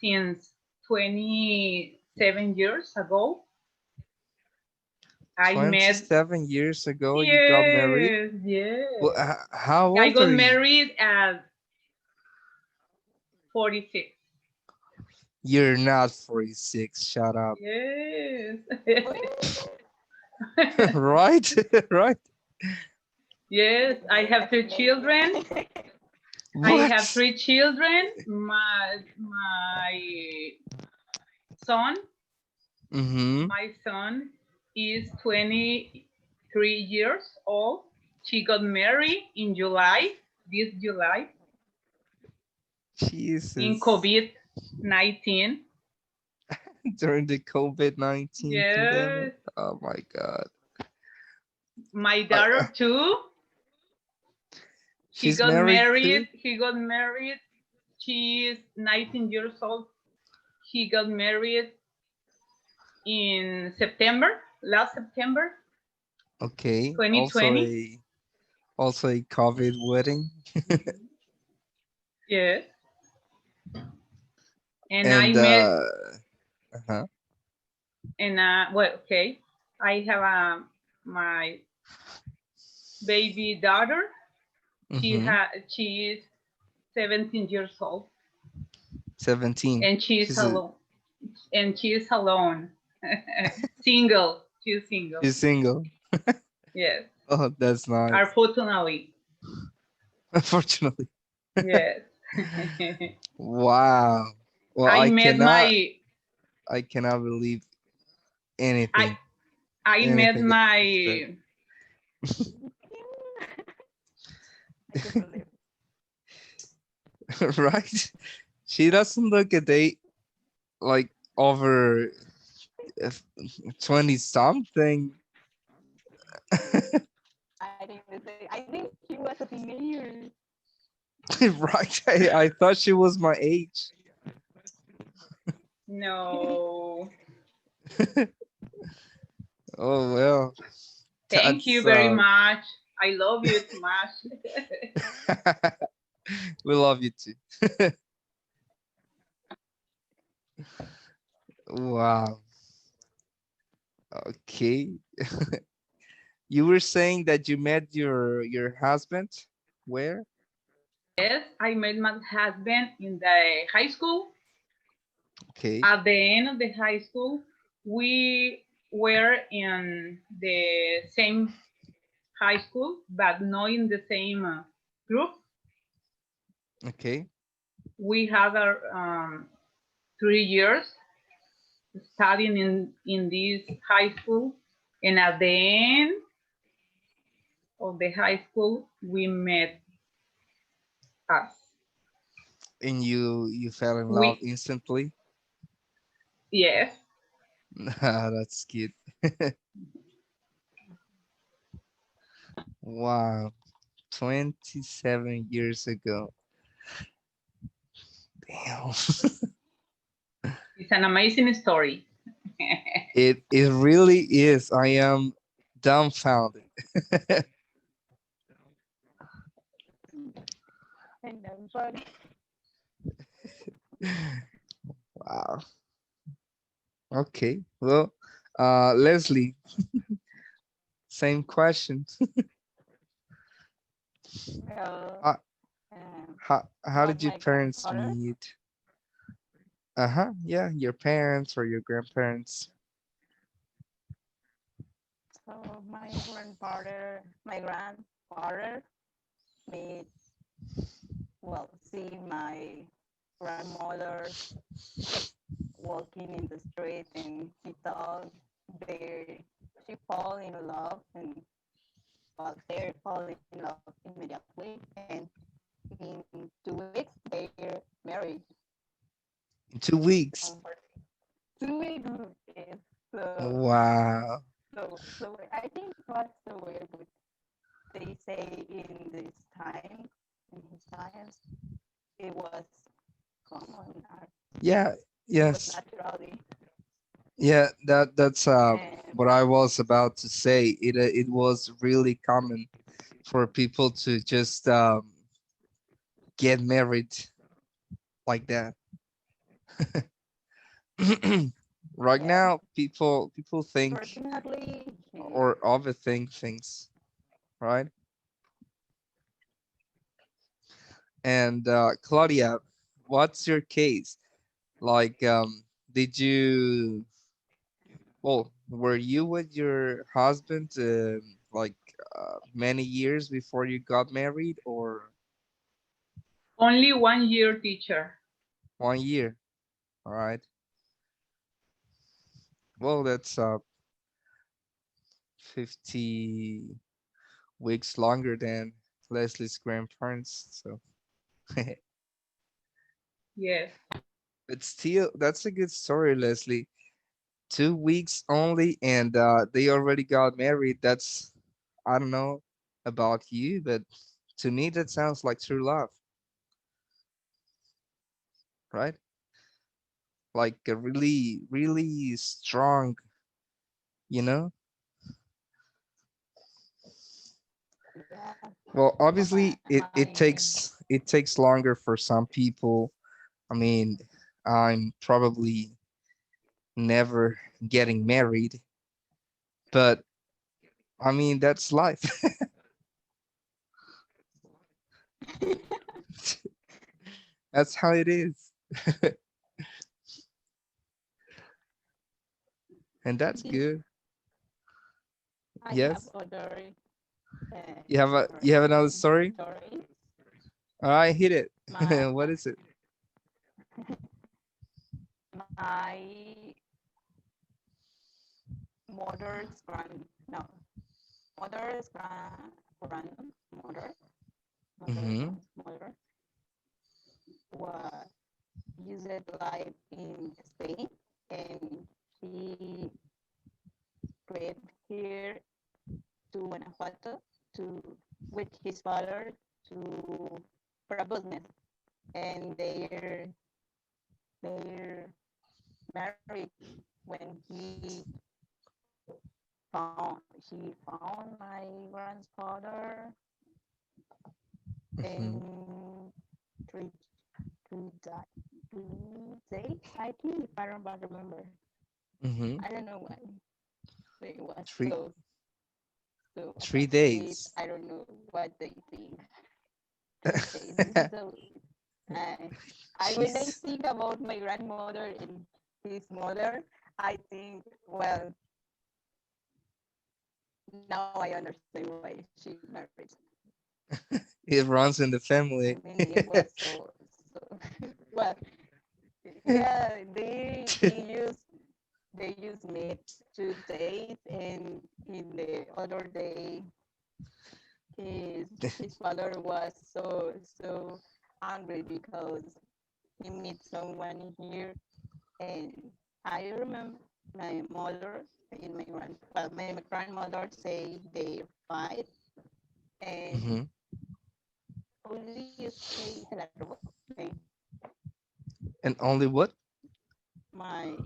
since 27 years ago. I met, 27 years ago you got married? yes, Well, yes. how I old got are you? married at 46. You're not 46. Shut up. Yes. Right? Right? Yes, I have three children. I have What? three children. My son, Mm-hmm. my son is 23 years old. She got married in July, this July, in Jesus. COVID-19. During the COVID-19 pandemic. Yes, Oh my God. my I, daughter too. He she's got married too? married. He got married. She is 19 years old. He got married in September, last September, Okay. 2020. Also a COVID wedding. Yes, and I And met uh-huh. and well, okay, I have my baby daughter. Mm-hmm. She is 17 years old, 17. and she is She's a alone. And she is alone, single. She's single. she's single. Yes, Oh, that's nice. unfortunately. Unfortunately. Yes. Wow. Well, I met I cannot believe I anything. I met Anything that you just said. my I can believe. Right? She doesn't look a day like over 20 something. I didn't even say. I think she was a teenager. Right? I thought she was my age. no. Oh well. Thank you That's very much. I love you too much. we love you too. Wow. Okay. You were saying that you met your husband where? Yes, I met my husband in the high school. Okay. At the end of the high school, we were in the same high school, but not in the same group. Okay. We had our 3 years studying in this high school, and at the end of the high school, we met us. And you fell in love We instantly? Yes, That's cute. Wow. 27 years ago. Damn. it's an amazing story. It really is. I am dumbfounded. And then, but Wow. Okay. Well, Leslie, same question. Well, How, um, how about did your my parents grandfather. meet? Uh-huh. Yeah, your parents or your grandparents. So my grandfather made, well, see my grandmother walking in the street, and he thought they she fall in love, and well, they fall in love immediately, and in 2 weeks they're married. In 2 weeks. Um, 2 weeks, yes. So Wow. so I think what's the weird, but they say in this time, in his times, it was common, Yeah, it was yes. naturally, Yeah, that's and what I was about to say. It was really common for people to just get married like that. Right yeah, now, people think fortunately, or overthink things, right? And Claudia, what's your case? Like, did you, well, were you with your husband like many years before you got married, or Only 1 year, teacher. 1 year? All right. Well, that's 50 weeks longer than Leslie's grandparents. So, Yes. but still, that's a good story, Leslie. 2 weeks only, and they already got married. That's, I don't know about you, but to me, that sounds like true love, right? Like a really, really strong, you know? yeah. Well, Well, my obviously, it my takes longer for some people. I mean, I'm probably never getting married, but I mean, that's life. That's how it is. And that's this good. I have Yes. other You have another interesting story? stories. All right, hit it. My What is it? my mother's grand no mother's grandmother mother Mm-hmm. grandmother was used life in Spain, and she came here to Guanajuato to with his father to for a business, and they're married when he found my grandfather Mm-hmm. in three three, 3 days, I think, if I remember. Mm-hmm. I don't know why, but it was Three so three sweet. days. I don't know what they think. 3 days. This is so. Uh, when I Jeez. think about my grandmother and his mother, I think, well, now I understand why she married. It runs in the I family. mean, it was so well. Yeah, they use meat 2 days, and in the other day, his father was so angry because he met someone here, and I remember my mother and my grandmother say they fight, and Hmm. only you say se la robó. Okay. And only what? My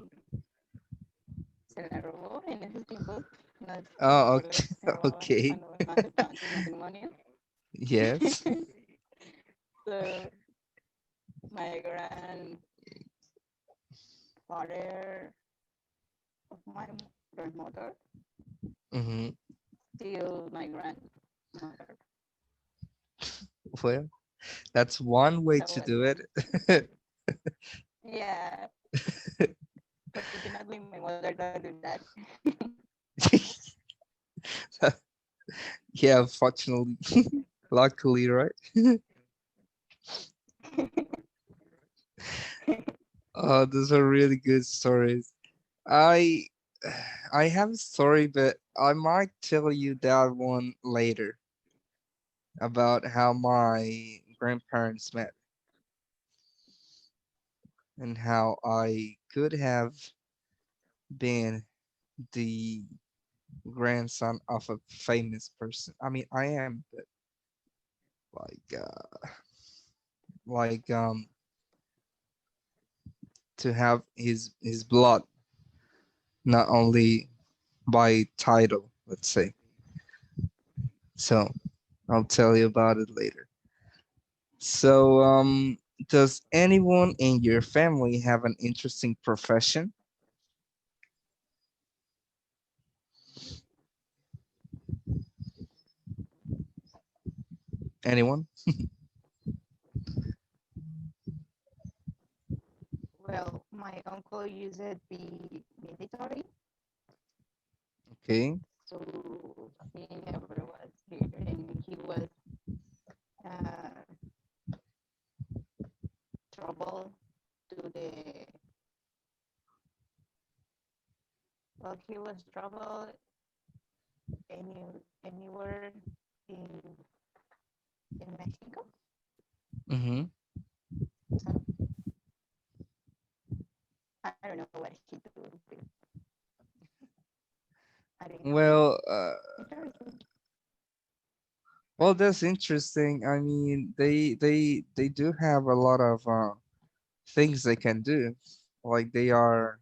se la robó en esos tiempos. No Oh, recuerdo okay. que se robaban Okay. cuando no aceptaban sus matrimonios. Yes. So my grandfather of my grandmother Mm-hmm. till my grandmother. Well, that's one way So to was do it. yeah. Fortunately, my mother don't do that. Yeah, fortunately, luckily, right? Those are really good stories. I I have a story, but I might tell you that one later about how my grandparents met and how I could have been the grandson of a famous person. I mean, I am, but like, like, to have his blood, not only by title, let's say. So I'll tell you about it later. So, does anyone in your family have an interesting profession? Anyone? Well, my uncle used to be military, Okay. so he never was here, and he was uh, trouble to the well, he was trouble anywhere in in Mexico. Mm-hmm. So I don't know what he do. With, I don't know. Well, Interesting. well, that's interesting. I mean, they do have a lot of things they can do. Like they are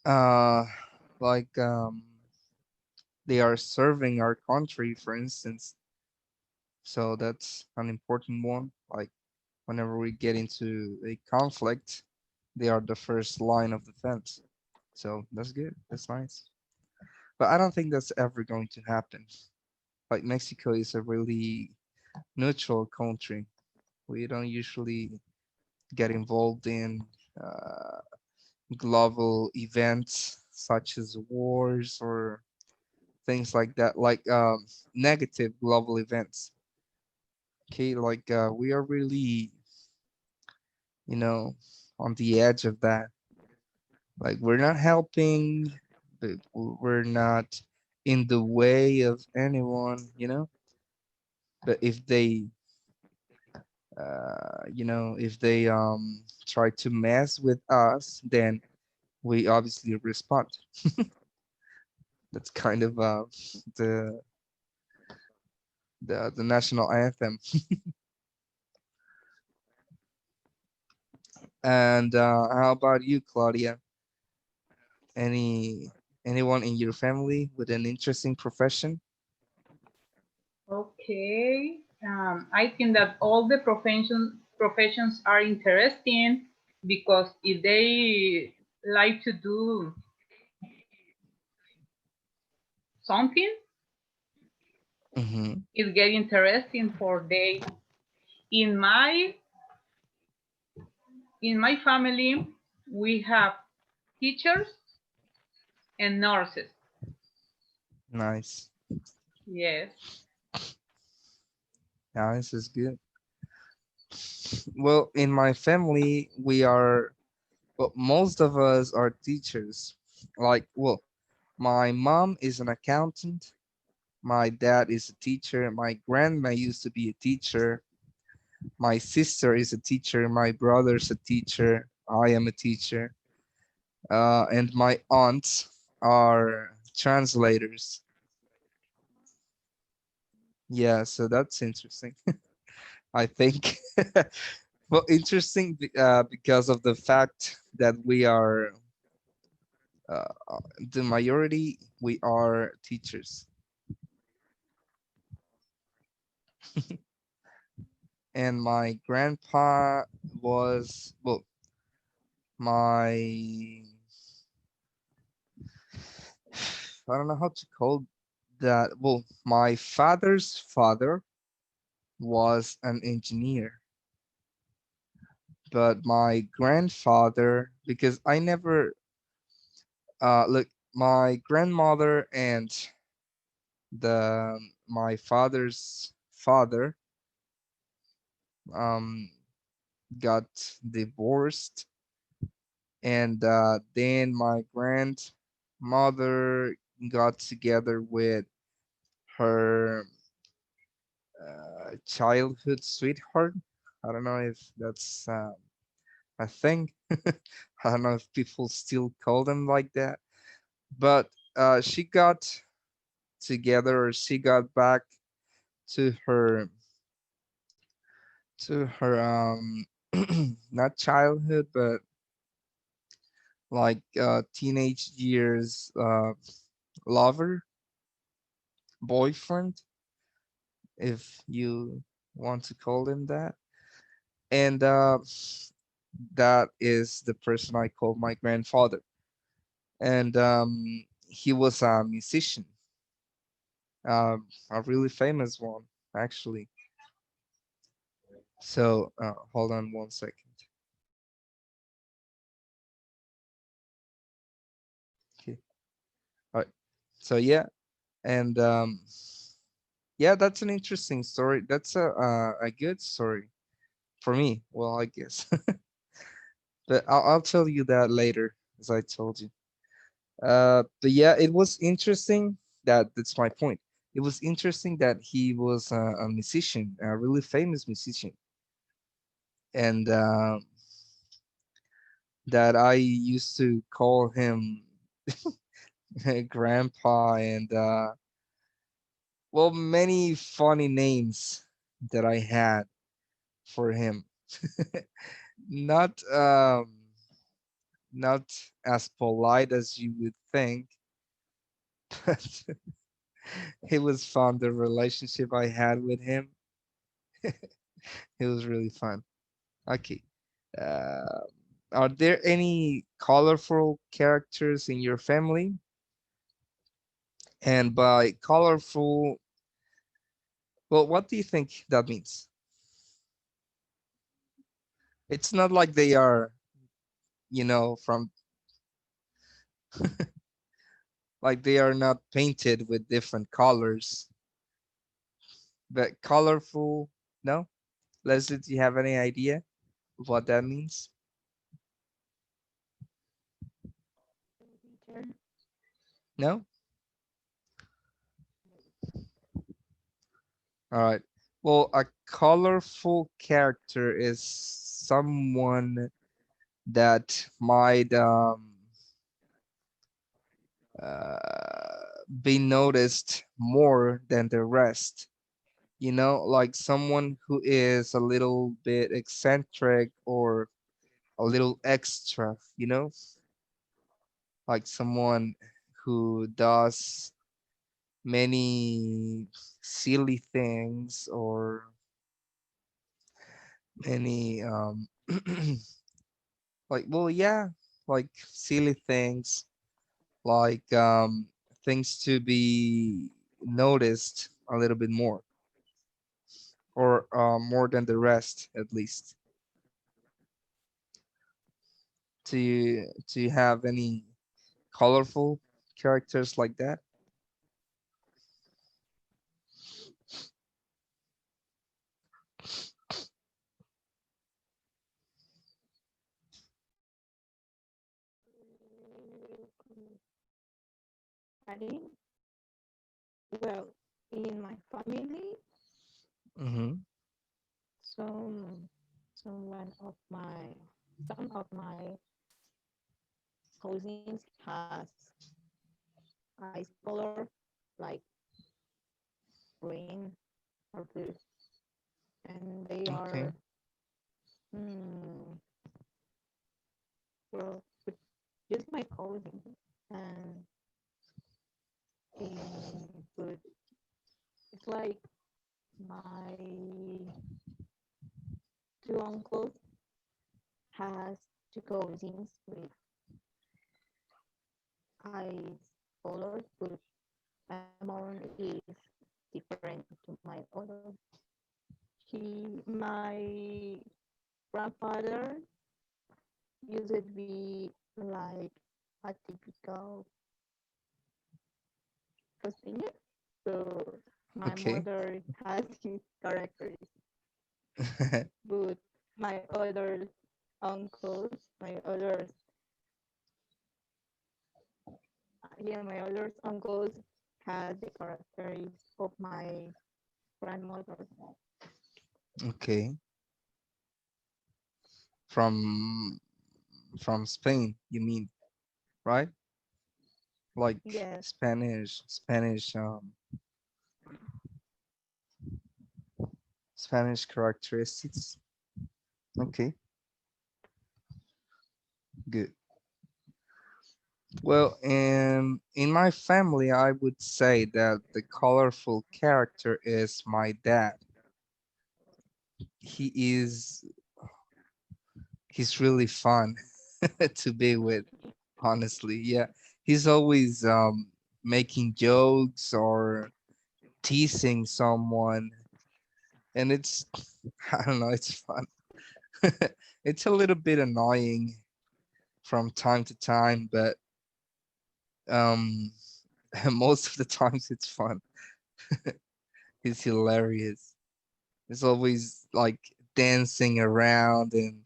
uh like they are serving our country, for instance. So that's an important one. Like whenever we get into a conflict, they are the first line of defense. So that's good. That's nice. But I don't think that's ever going to happen. Like Mexico is a really neutral country. We don't usually get involved in uh, global events such as wars or things like that, like negative global events. Okay, like we are really, you know, on the edge of that. Like we're not helping, but we're not in the way of anyone. But if they, if they try to mess with us, then we obviously respond. That's kind of the the national anthem. And how about you, Claudia? Any anyone in your family with an interesting profession? Okay. I think that all the professions are interesting because if they like to do something, Mm-hmm. it get interesting for they. In my in my family, we have teachers and nurses. Nice. Yes. Nice is good. Well, in my family, we are, well, most of us are teachers. Like, well, my mom is an accountant. My dad is a teacher. My grandma used to be a teacher. My sister is a teacher. My brother's a teacher. I am a teacher. And my aunts are translators. Yeah, so that's interesting. I think. Well, interesting because of the fact that we are the majority. We are teachers, and my grandpa was, well, my I don't know how to call that. Well, my father's father was an engineer, but my grandfather, because I never look, my grandmother and the my father's father um got divorced, and then my grandmother got together with her childhood sweetheart. I don't know if that's a thing. I don't know if people still call them like that, but she got together, or she got back to her to her not childhood, but like teenage years lover, boyfriend, if you want to call him that. And that is the person I call my grandfather. And he was a musician, a really famous one, actually. So hold on one second. Okay. All right. So yeah, and yeah, that's an interesting story. That's a good story for me. Well, I guess, but I'll tell you that later, as I told you. But yeah, it was interesting. That's my point. It was interesting that he was a musician, a really famous musician, and that I used to call him grandpa, and well, many funny names that I had for him. Not not as polite as you would think, but it was fun. The relationship I had with him, it was really fun. Okay. Uh, are there any colorful characters in your family? And by colorful, well, what do you think that means? It's not like they are, from like they are not painted with different colors, but colorful. No, Leslie, do you have any idea of what that means? Teacher. No. All right. Well, a colorful character is someone that might be noticed more than the rest. Like someone who is a little bit eccentric or a little extra, like someone who does many silly things, or many like, well, yeah, like silly things, like things to be noticed a little bit more, or more than the rest, at least. Do you have any colorful characters like that? Adding, well, in my family, Mm-hmm. some someone of my some of my cousins has eyes color like green or blue, and they Okay. are mm, well, but just my cousin, and but it's like my two uncles has two cousins with eyes colors, but my mom is different to my other. My grandfather used to be like a typical costume, so my Okay. mother has his characters, but my other uncles, my other yeah, my other uncles had the characters of my grandmother. Okay. From from Spain, you mean, right? Like Yes, Spanish characteristics. Okay, good. Well, in my family, I would say that the colorful character is my dad. He is he's really fun to be with, honestly. Yeah. He's always making jokes or teasing someone, and it's I don't know, it's fun. It's a little bit annoying from time to time, but um most of the times it's fun. It's hilarious. It's always like dancing around and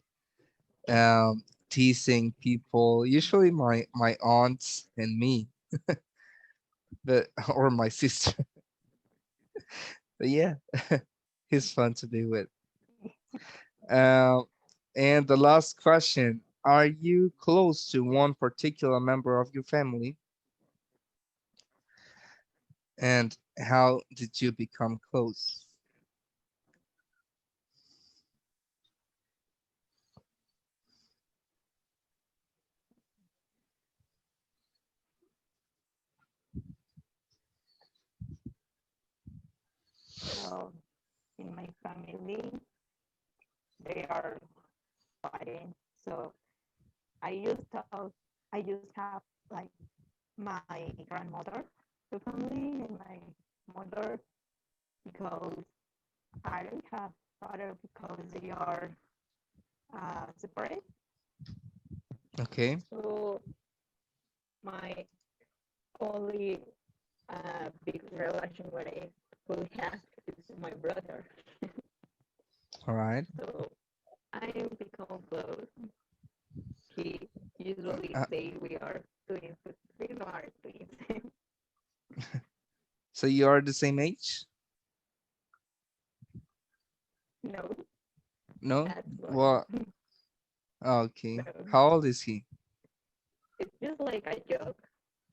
teasing people, usually my aunts and me, but or my sister. But yeah, he's fun to be with. um and the last question, are you close to one particular member of your family, and how did you become close? so in my family they are fighting. So I used to I used to have like my grandmother, the family, and my mother because I don't have father because they are separate. Okay. So my only big relation what I will have is my brother. All right. So I become close. He Uh, usually uh, say we are twins, but we are twins. so you are the same age? No, No? that's why. Well, okay. No, How old is he? it's just like a joke.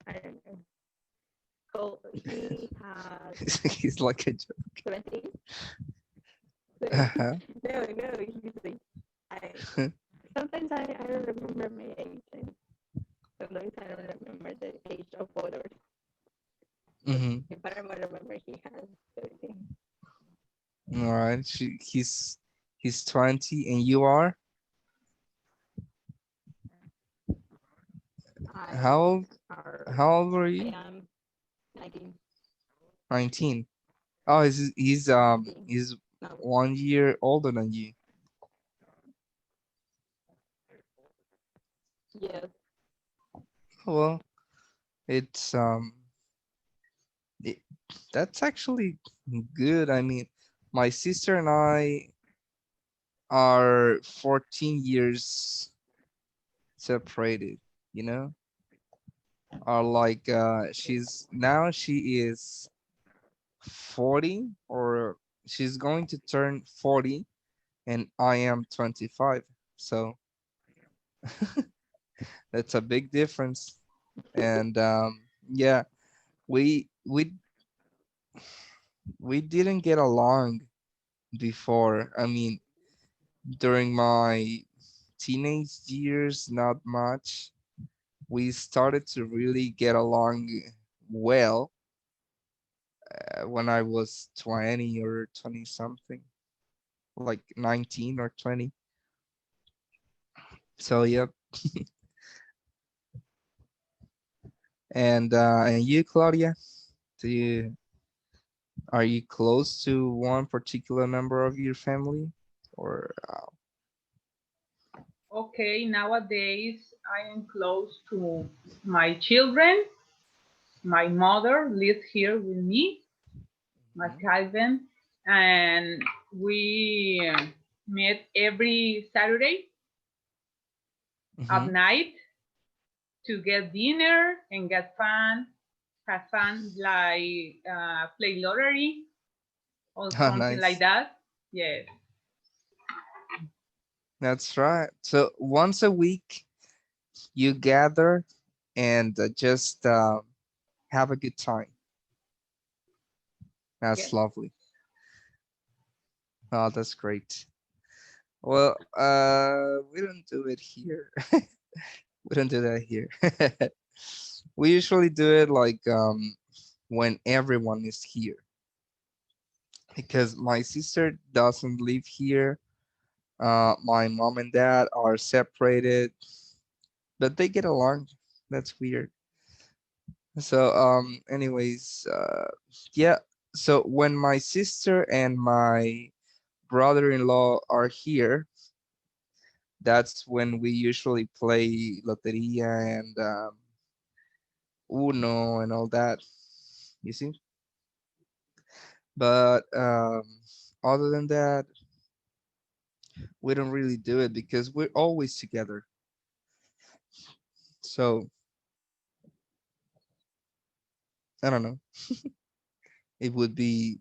I don't know. Oh, he has He's like a 17. joke. No, no, he's like, I, sometimes I don't remember my age, and sometimes I don't remember the age of others. But Hmm. if I remember, he has 13. All right. He's 20 and you are I how old? are How old were I you? am 19, 19. Oh, he's no, 1 year older than you. yes, Well, it's it, that's actually good. I mean, my sister and I are 14 years separated, you know? Are like she is 40, or she's going to turn 40, and I am 25. So that's a big difference. And yeah, we we we didn't get along before. I mean, during my teenage years, not much. We started to really get along well when I was 20 or 20 something, like 19 or 20. So yeah. And you, Claudia, do you are you close to one particular member of your family, or Okay, nowadays I am close to my children. My mother lives here with me, my Mhm. cousin, and we meet every Saturday at Mhm. night to get dinner and get fun, have fun, like play lottery or Oh, something like nice. that. Yes, That's right. So once a week, you gather and just have a good time. That's yes. lovely. Oh, that's great. Well, we don't do it here. We don't do that here. We usually do it like when everyone is here because my sister doesn't live here. My mom and dad are separated, but they get along. That's weird. So, anyways, yeah. So when my sister and my brother-in-law are here, that's when we usually play Loteria and Uno and all that. You see? But other than that, we don't really do it because we're always together. So I don't know. It would be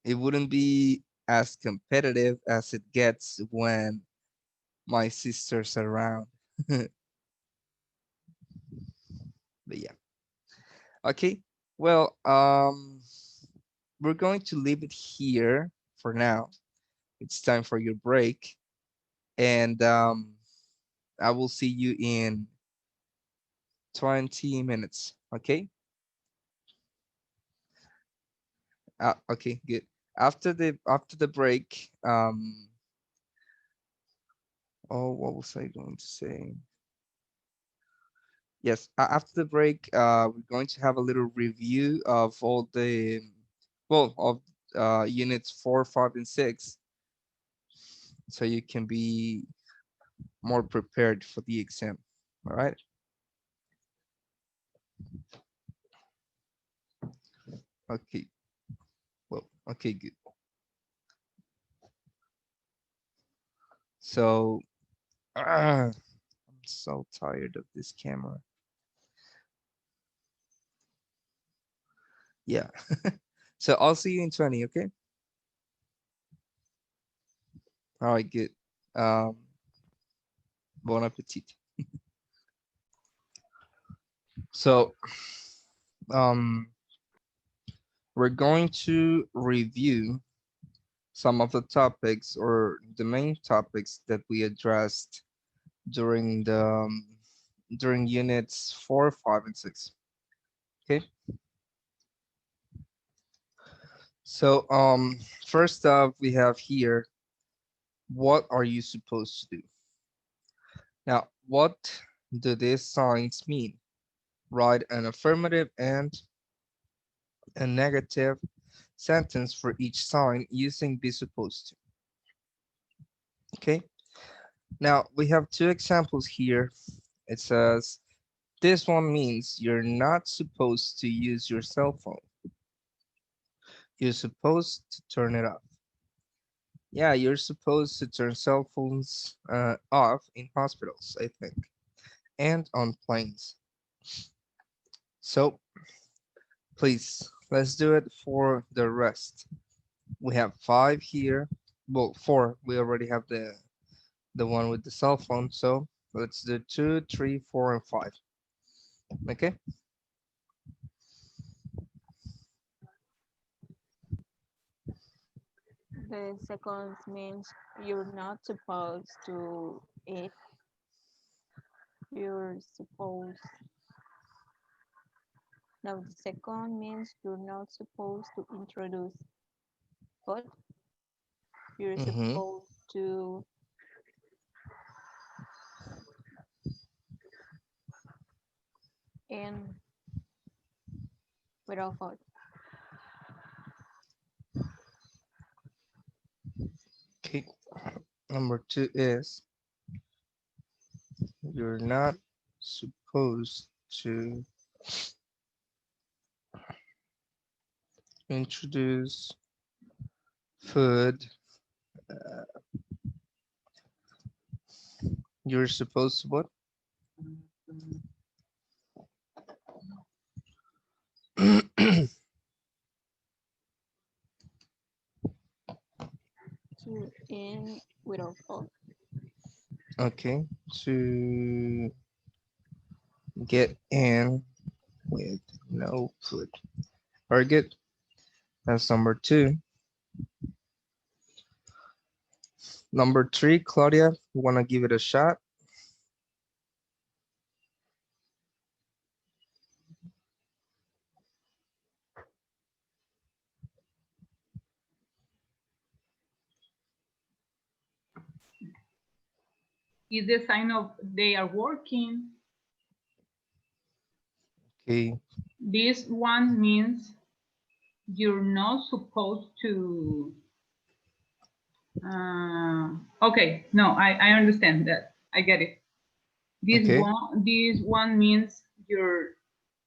it wouldn't be as competitive as it gets when my sister's around. But yeah. Okay. Well, we're going to leave it here for now. It's time for your break, and I will see you in 20 minutes. Okay. Okay. Good. After the break, oh, what was I going to say? Yes, after the break, we're going to have a little review of all the, well, of units 4, 5, and 6, so you can be more prepared for the exam. All right. Okay. Well, okay, good. So, I'm so tired of this camera. Yeah. So I'll see you in 20. Okay. All right. Good. Um, bon appetit. So, um, we're going to review some of the topics or the main topics that we addressed during the during units 4, 5, and 6. Okay. So first up we have here, what are you supposed to do? Now, what do these signs mean? Write an affirmative and a negative sentence for each sign using be supposed to. Okay. Now we have two examples here. It says this one means you're not supposed to use your cell phone. You're supposed to turn it off. Yeah, you're supposed to turn cell phones off in hospitals, I think, and on planes. So please, let's do it for the rest. We have five here. Well, four. We already have the one with the cell phone. So let's do two, three, four, and five. Okay. The second means you're not supposed to eat. You're supposed. Now the second means you're not supposed to introduce food. You're Mm-hmm. supposed to. in without fault. Okay. Number two is you're not supposed to introduce food. You're supposed to what? To in without fault. Okay. To get in with no food. Very good. That's number two. Number three, Claudia, you want to give it a shot? Is the sign of they are working. Okay. This one means you're not supposed to. Okay, no, I understand that. I get it. Okay. This one means you're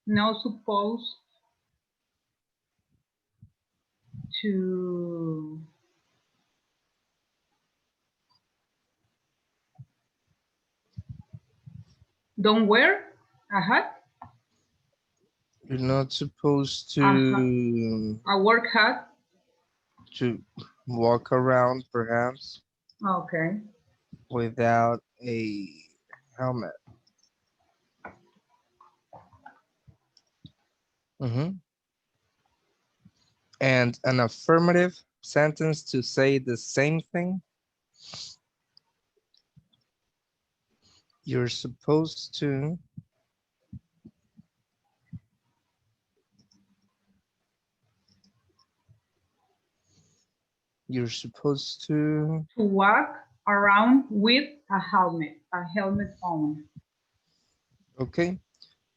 not supposed to. Don't wear a hat, You're not supposed a, a work hat. to walk around perhaps Okay. without a helmet. Mhm. And an affirmative sentence to say the same thing. You're supposed to you're supposed to To walk around with a helmet on. okay.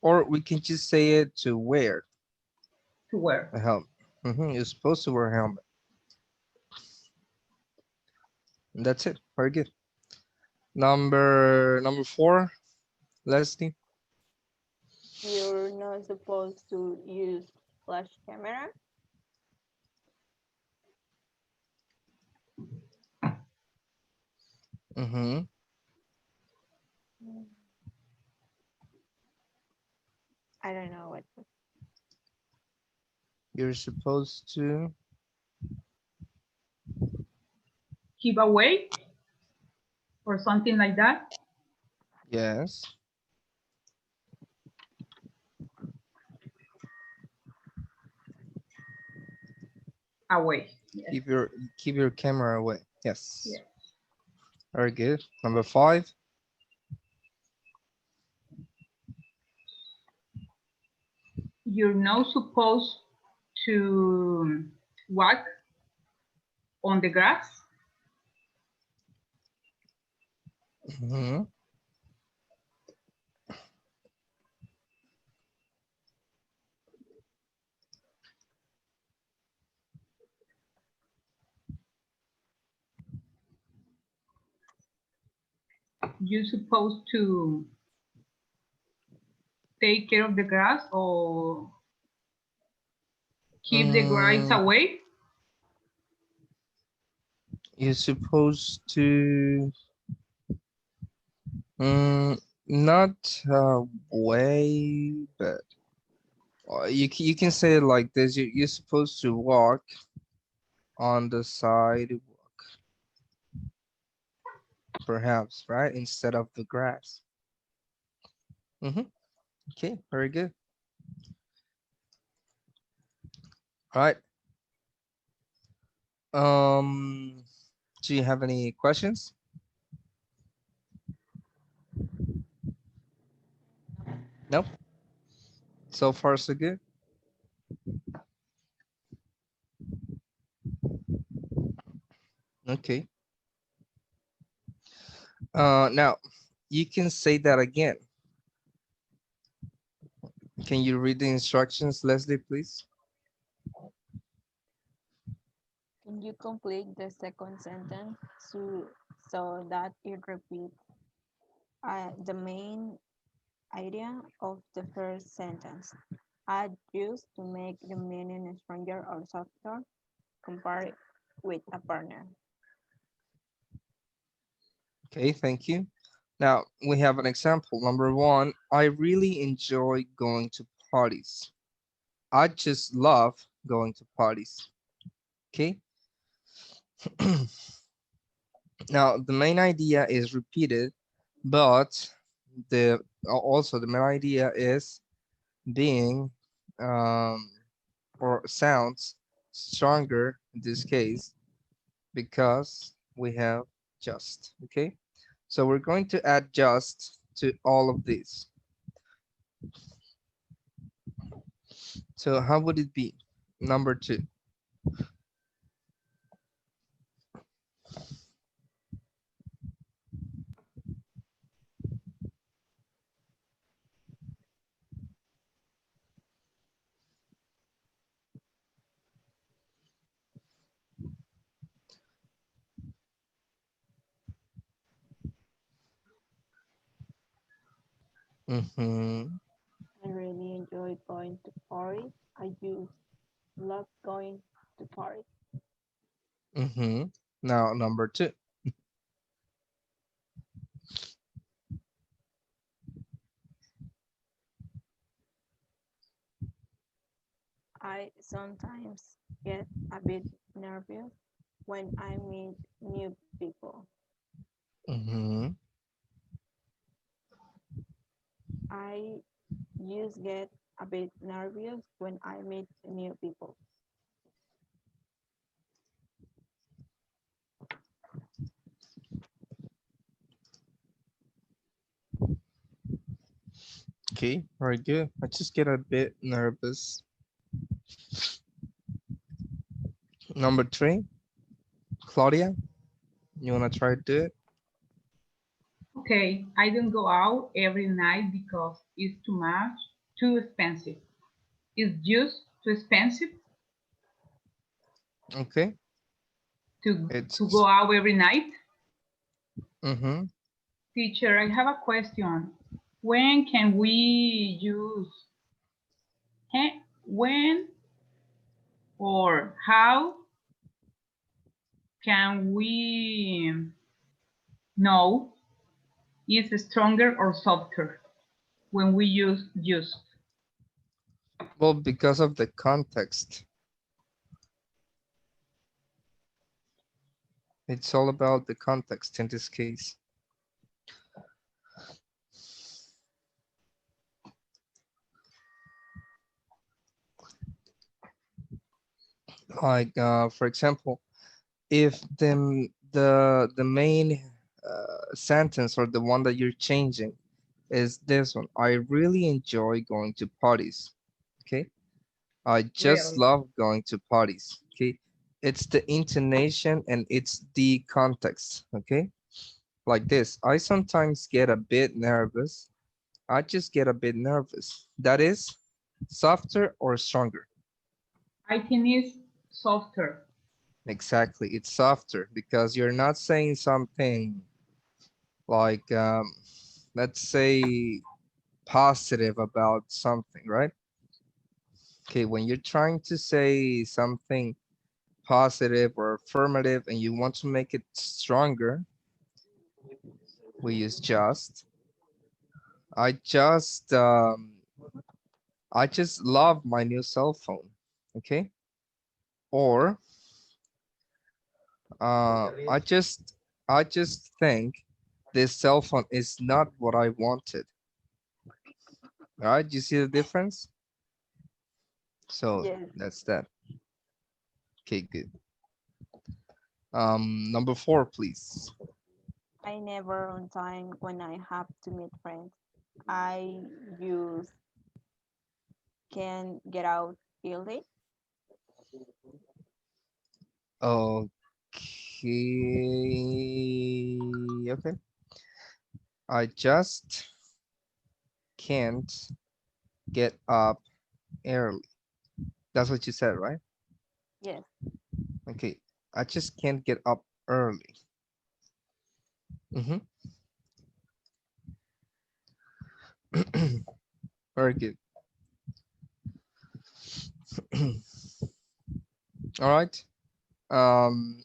Or we can just say it to wear To wear. a helmet. You're supposed to wear a helmet. And that's it. Very good. Number four, Leslie. You're not supposed to use flash camera. Mm-hmm. I don't know what. You're supposed to Keep away or something like that. yes. Away. Yes. Keep your camera away. Yes. Yes. Very good. Number five. You're not supposed to walk on the grass. Mm-hmm. You're supposed to take care of the grass or keep the grass Mm, away. you're supposed to not way, but you can say it like this. You're supposed to walk on the sidewalk, perhaps, right? Instead of the grass. Mm-hmm. Okay, very good. All right. Do you have any questions? No? So far, so good. Okay. Now you can say that again. Can you read the instructions, Leslie, please? Can you complete the second sentence so that it repeats the main idea of the first sentence? Add use to make the meaning stronger or softer compared with a partner. Okay, thank you. Now we have an example. Number one, I really enjoy going to parties. I just love going to parties. Okay. Now the main idea is repeated, but also the main idea is being um, or sounds stronger in this case because we have just. Okay. So we're going to add just to all of these. So how would it be? Number two. Mm-hmm. I really enjoy going to parties. I just love going to parties. Mm-hmm. Now number two. I sometimes get a bit nervous when I meet new people. Mm-hmm. I just get a bit nervous when I meet new people. Okay, very good. I just get a bit nervous. Number three, Claudia, you wanna try to do it? Okay, I don't go out every night because it's too much, too expensive. It's just too expensive Okay, to it's go out every night. mm-hmm. Teacher, I have a question. When can we use when or how can we know is stronger or softer when we use just? Well, because of the context. It's all about the context in this case. Like, for example, if the main sentence or the one that you're changing is this one. I really enjoy going to parties. Okay. I just Really? love going to parties. Okay. It's the intonation and it's the context. Okay. Like this. I sometimes get a bit nervous. I just get a bit nervous. That is softer or stronger. I think it's softer. Exactly. It's softer because you're not saying something like, let's say, positive about something, right? Okay, when you're trying to say something positive or affirmative and you want to make it stronger, we use just. I just I just love my new cell phone. Okay? Or I just think this cell phone is not what I wanted. All right, you see the difference? So Yes, that's that. Okay, good. Number four, please. I never on time when I have to meet friends. I use can get out early. Okay. Okay. I just can't. get up early. That's what you said, right? Yes. Okay. I just can't get up early. Mm-hmm. Very good. All right.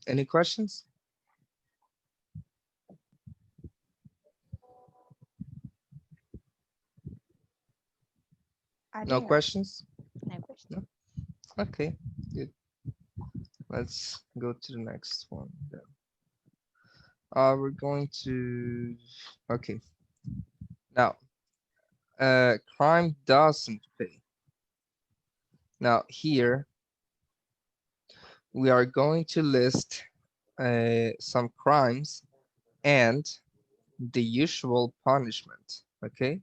Any questions? I No think no. questions? No question. No? Okay, good. Let's go to the next one then. We're going to, okay. Now, crime doesn't pay. Now here, we are going to list some crimes and the usual punishment, okay?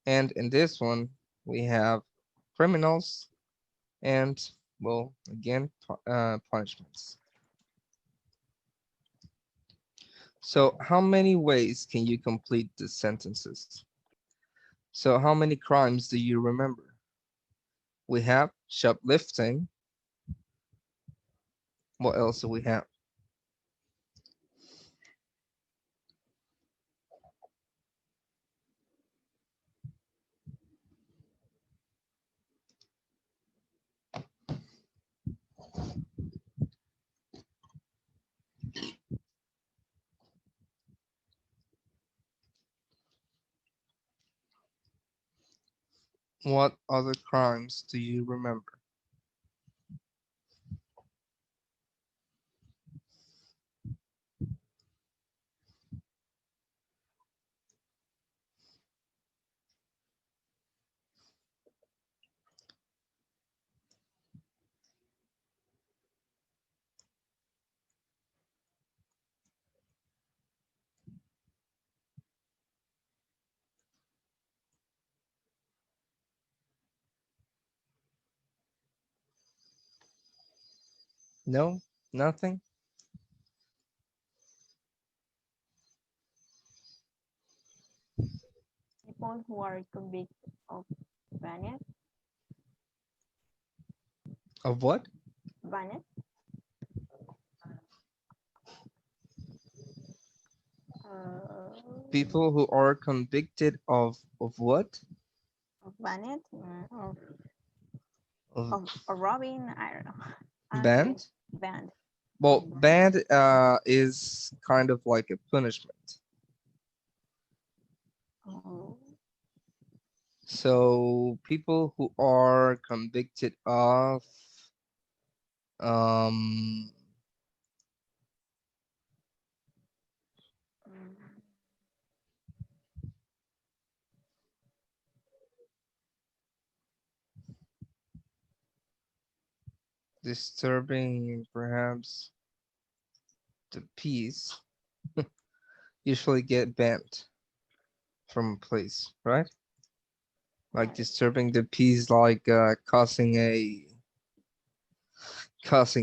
And in this one, we have criminals and, well, again, punishments. So how many ways can you complete the sentences? So how many crimes do you remember? We have shoplifting. What else do we have? What other crimes do you remember? No, nothing. People who are convicted of banned, Of what? banned, People who are convicted of what? of banned, Of of robbing. I don't know. banned? Banned. Well, banned is kind of like a punishment. Oh, So people who are convicted of um mm, disturbing perhaps the peace usually get banned from a place, right? Like yes. disturbing the peace, like causing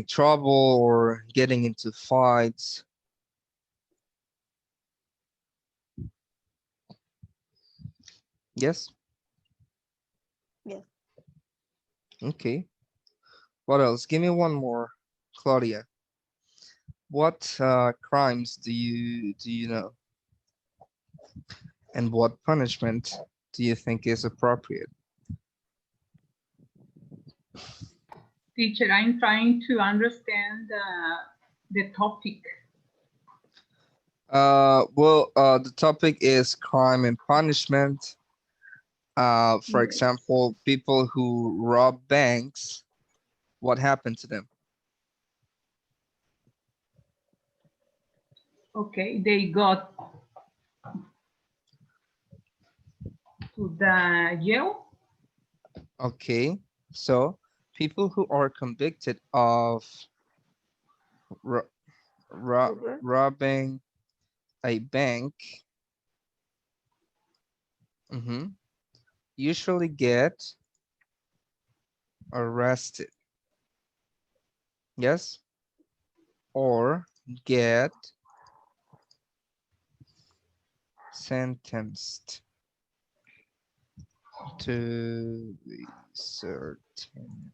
trouble or getting into fights. Yes. Yes. Okay. What else? Give me one more, Claudia. What crimes do you know, and what punishment do you think is appropriate? Teacher, I'm trying to understand the topic. The topic is crime and punishment. For Yes. example, people who rob banks, what happened to them? Okay, they got to the jail. Okay, so people who are convicted of ro Robber. robbing a bank, usually get arrested, yes, or get sentenced. to be certain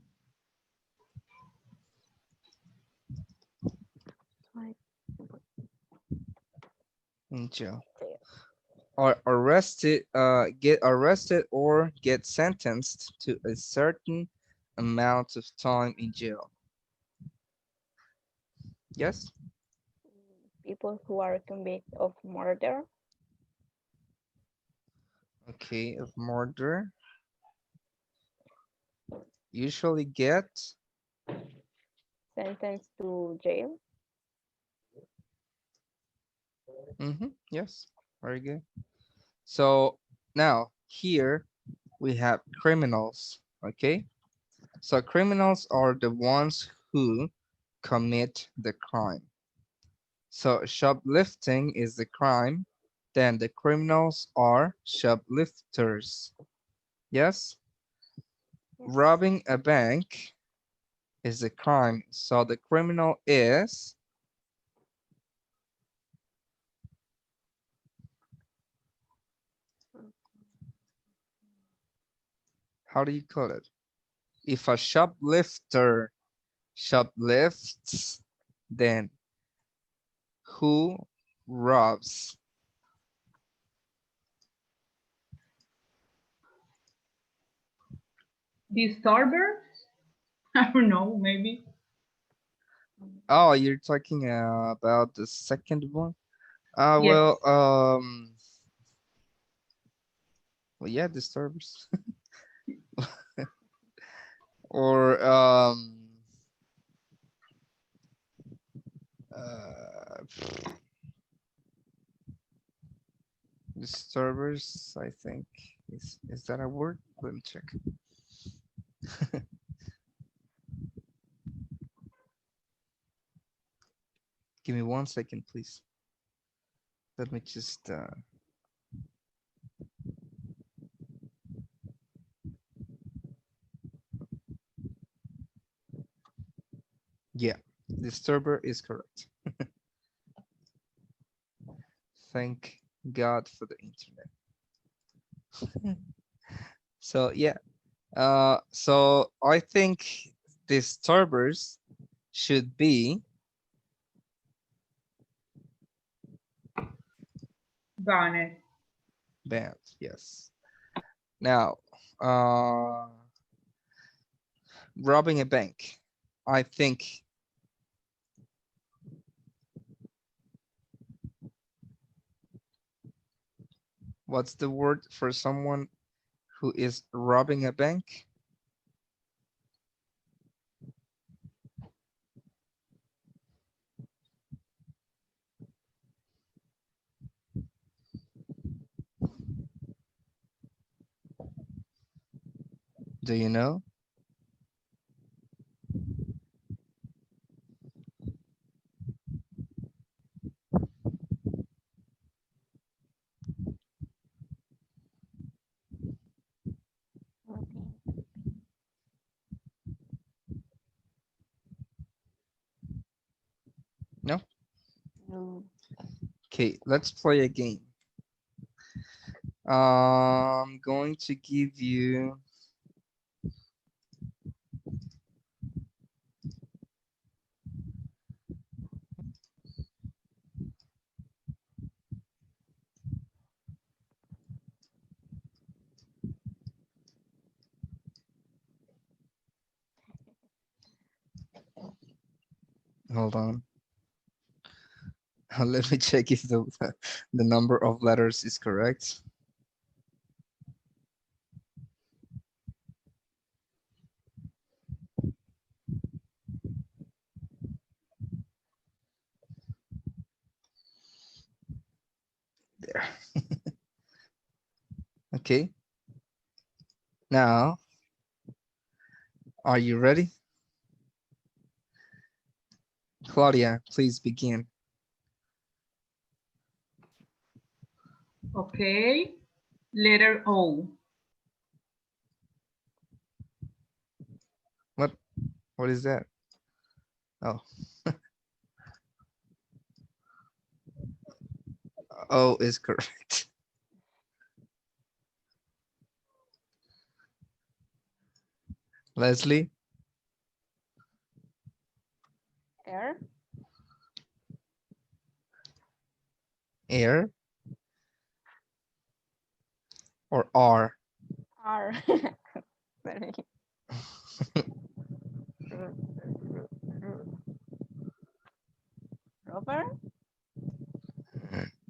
Like, in jail. jail. Are arrested, get arrested or get sentenced to a certain amount of time in jail. Yes? People who are convicted of murder, Okay, of murder usually get, sentenced to jail. yes, very good. So now here we have criminals, okay? So criminals are the ones who commit the crime. So shoplifting is the crime, then the criminals are shoplifters. Yes? Yes. Robbing a bank is a crime. So the criminal is, how do you call it? If a shoplifter shoplifts, then who robs? Disturbers? I don't know, maybe. Oh, you're talking about the second one? Yes. Well, yeah, disturbers. Or uh, disturbers, I think. Is that a word? Let me check. Give me 1 second, please. Let me just yeah, disturber is correct. Thank God for the internet. So yeah, so I think disturbers should be Banned. banned. Yes. Now, uh, robbing a bank. I think what's the word for someone who is robbing a bank? Do you know? Okay. No? No. Okay, let's play a game. I'm going to give you hold on. Let me check if the number of letters is correct. There. Okay. Now, are you ready? Claudia, please begin. Okay. Letter O. What? What is that? Oh, O is correct. Leslie, Air. air or R? R. Sorry. Rover.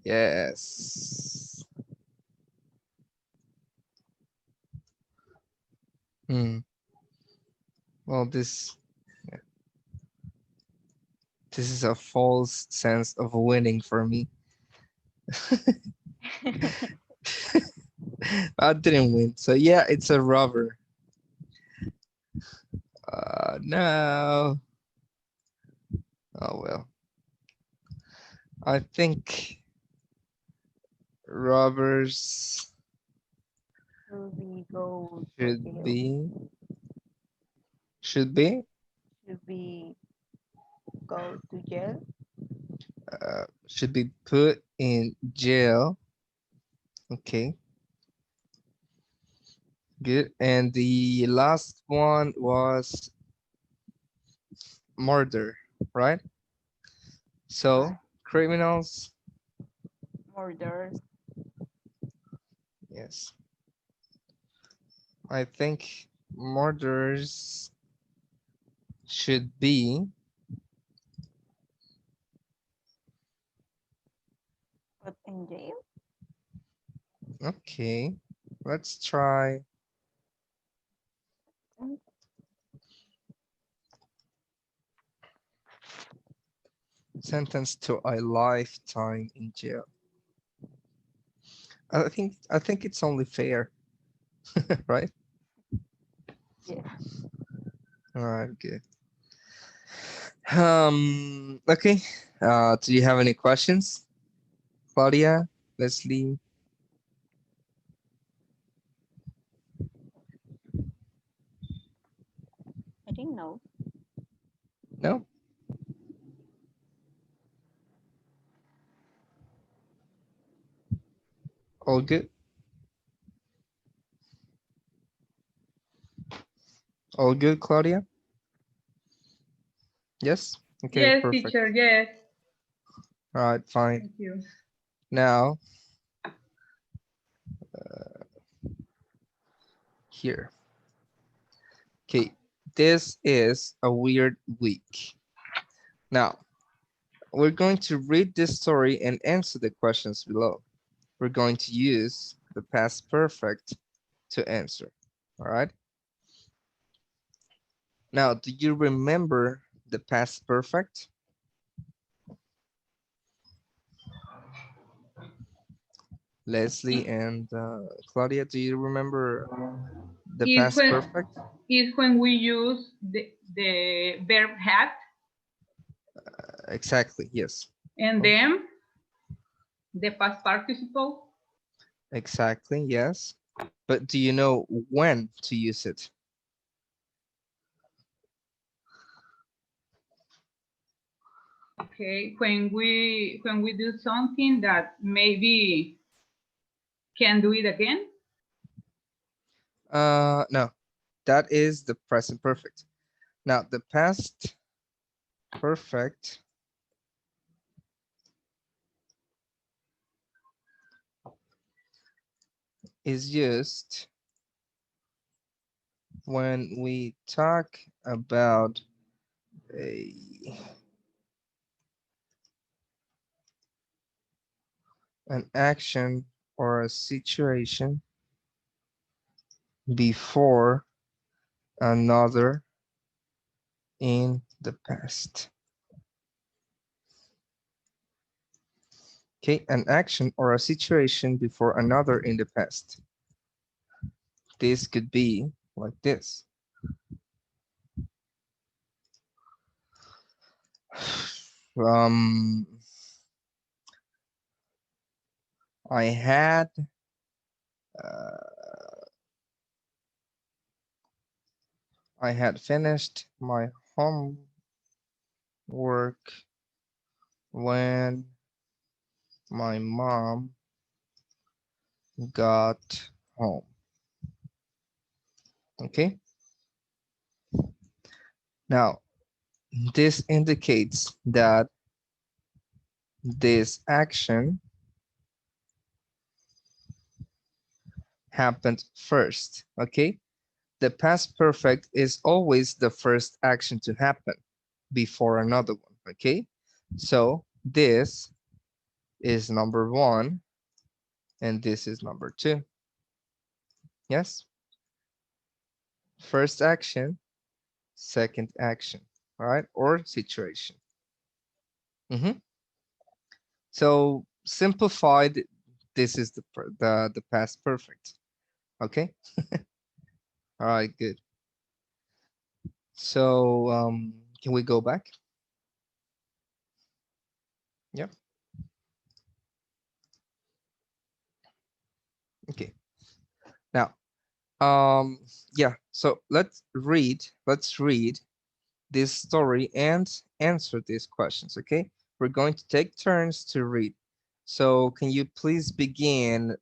Yes. Hmm. Well, this is a false sense of winning for me. I didn't win. So yeah, it's a rubber. No. Oh well. I think rubbers Should we go to should jail? be should be Should we go to jail? should be put in jail. Okay, good. And the last one was murder, right? So Right. criminals, Murders. yes. I think murders should be Put in jail. okay. Let's try Mm, sentenced to a lifetime in jail. I think it's only fair, right? yeah. All right, good. Okay. Do you have any questions, Claudia, Leslie? I didn't know. No? All good? All good, Claudia? Yes? Okay, Yes, perfect. teacher, yes. All right, fine. Thank you. Now, here. Okay, this is a weird week. Now, we're going to read this story and answer the questions below. We're going to use the past perfect to answer. All right. Now, do you remember the past perfect? Leslie and Claudia, do you remember the Is past when perfect? is when we use the verb had, Exactly, yes. and Oh, then the past participle. exactly, yes. But do you know when to use it? Okay, when we do something that maybe can do it again. No, that is the present perfect. Now, the past perfect is used when we talk about a an action or a situation before another in the past. Okay, an action or a situation before another in the past. This could be like this. Um, I had uh, I had finished my homework when my mom got home. Okay, Now, this indicates that this action happened first, okay? The past perfect is always the first action to happen before another one, okay? So this is number one, and this is number two. Yes? First action, second action, all right? Or situation. Mhm. So simplified, this is the past perfect, okay? All right, good. So can we go back? Yeah, okay. Now, yeah, so let's read this story and answer these questions, okay? We're going to take turns to read. So can you please begin,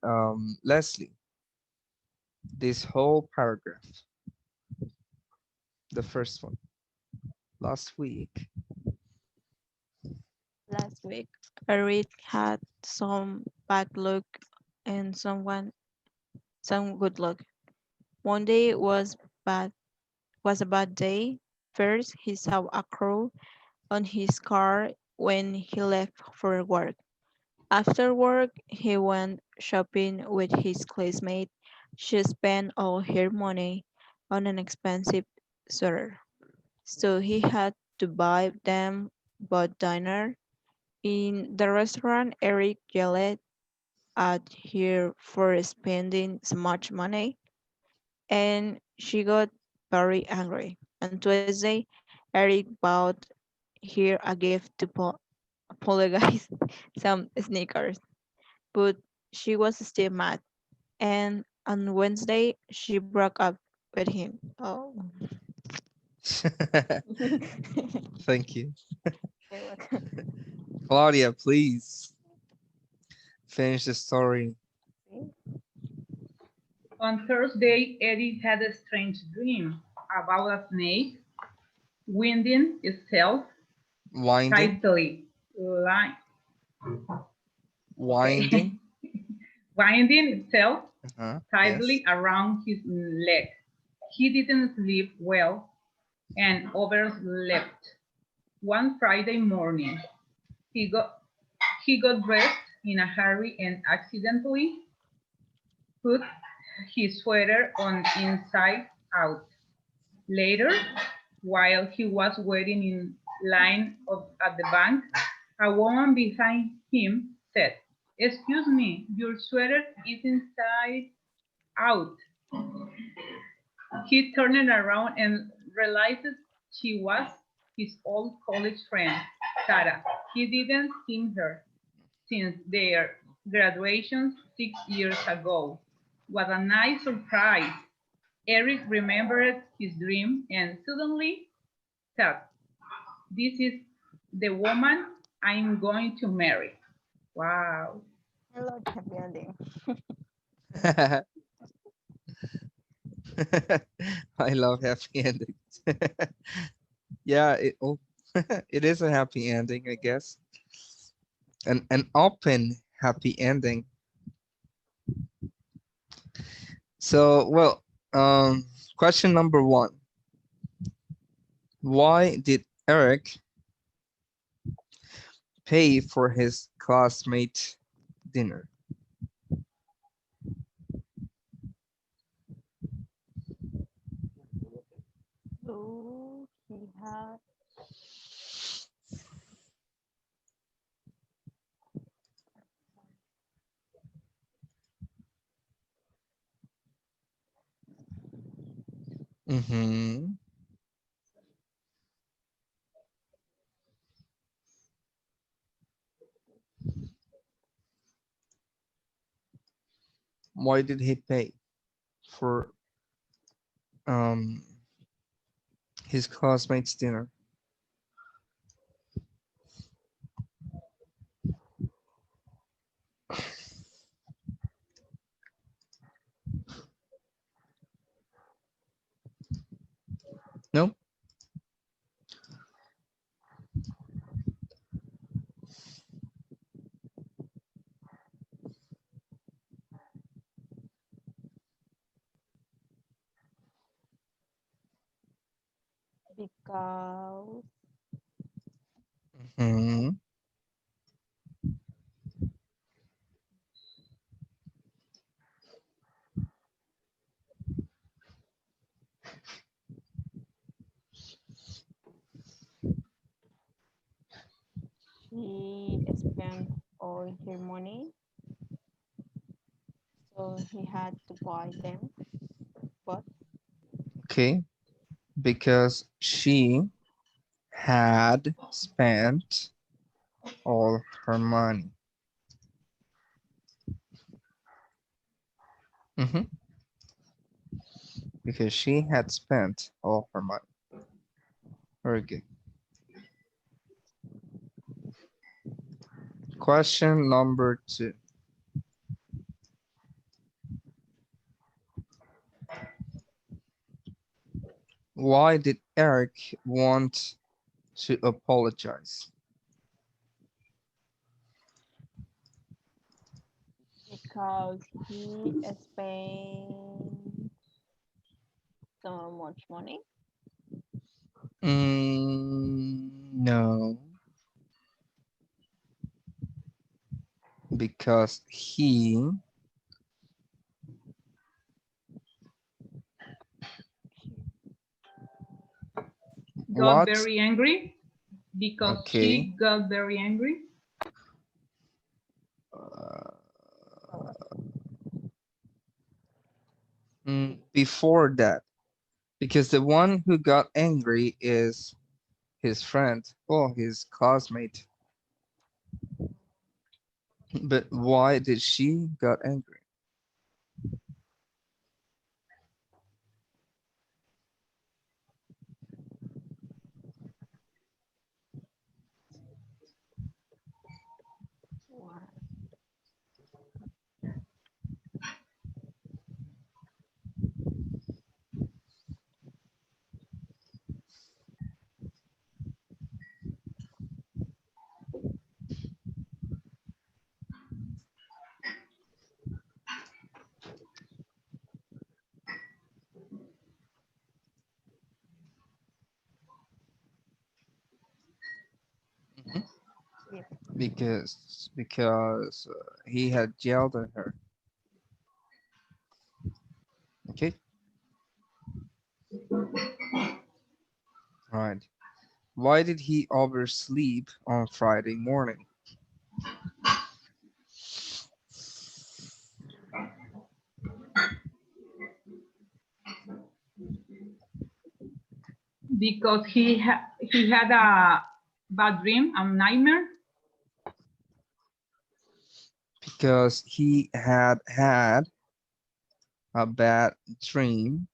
Leslie, this whole paragraph, the first one, last week. Last week, Eric had some bad luck and some good luck. Monday was a bad day. First, he saw a crow on his car when he left for work. After work, he went shopping with his classmate. She spent all her money on an expensive sweater, so he had to buy them both dinner. In the restaurant, Eric yelled at her for spending so much money, and she got very angry. On Tuesday, Eric bought her a gift to apologize some sneakers, but she was still mad. And on Wednesday, she broke up with him. Oh. Thank you. You're welcome. Claudia, please finish the story. On Thursday, Eddie had a strange dream about a snake winding itself Winding, tightly, li- winding. okay, winding itself Uh-huh. Yes. tightly around his leg. He didn't sleep well and overslept. One Friday morning, he got he got dressed in a hurry and accidentally put his sweater on inside out. Later, while he was waiting in line at the bank, a woman behind him said, "Excuse me, your sweater is inside out." He turned around and realized she was his old college friend, Sarah. He didn't see her since their graduation 6 years ago. What a nice surprise! Eric remembered his dream and suddenly thought, this is the woman I'm going to marry. Wow. I love happy ending. I love happy endings. Yeah, it is a happy ending, I guess. An open happy ending. So, well, question number one. Why did Eric pay for his classmate dinner? So he had Mm-hmm. Why did he pay for um his classmate's dinner? No? because Mhm. he spent all her money, so he had to buy them. But Okay, because she had spent all her money. Mhm. Because she had spent all her money. Very good. Question number 2. Why did Eric want to apologize? because he spent so much money, No, because he Got what? very angry because Okay. she got very angry. Uh, so Before that, because the one who got angry is his friend or his classmate. But why did she got angry? what? Mhm. Yep. Because he had yelled at her. Okay, right. Why did he oversleep on Friday morning? Because he had a bad dream, a nightmare. Because he had had a bad dream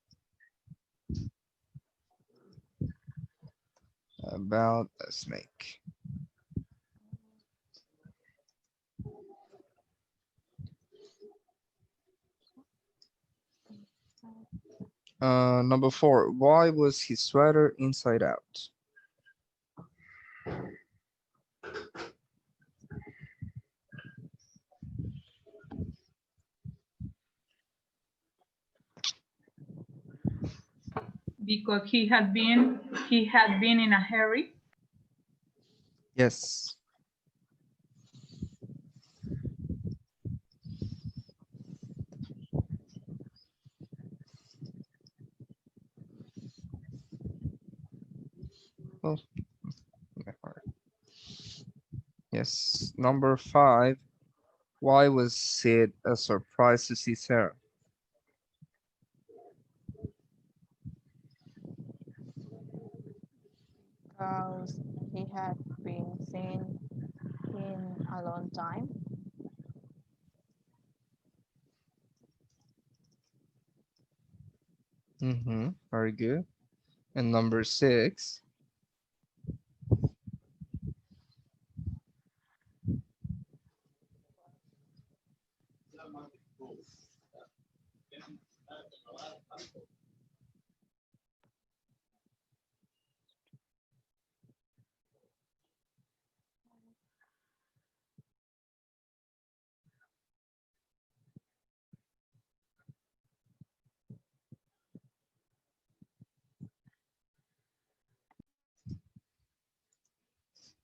about a snake. Number 4. Why was his sweater inside out? Because he had been in a hurry. Yes. Well, yes. Number 5. Why was it a surprise to see Sarah? Because he had been seen in a long time. Very good. And number 6.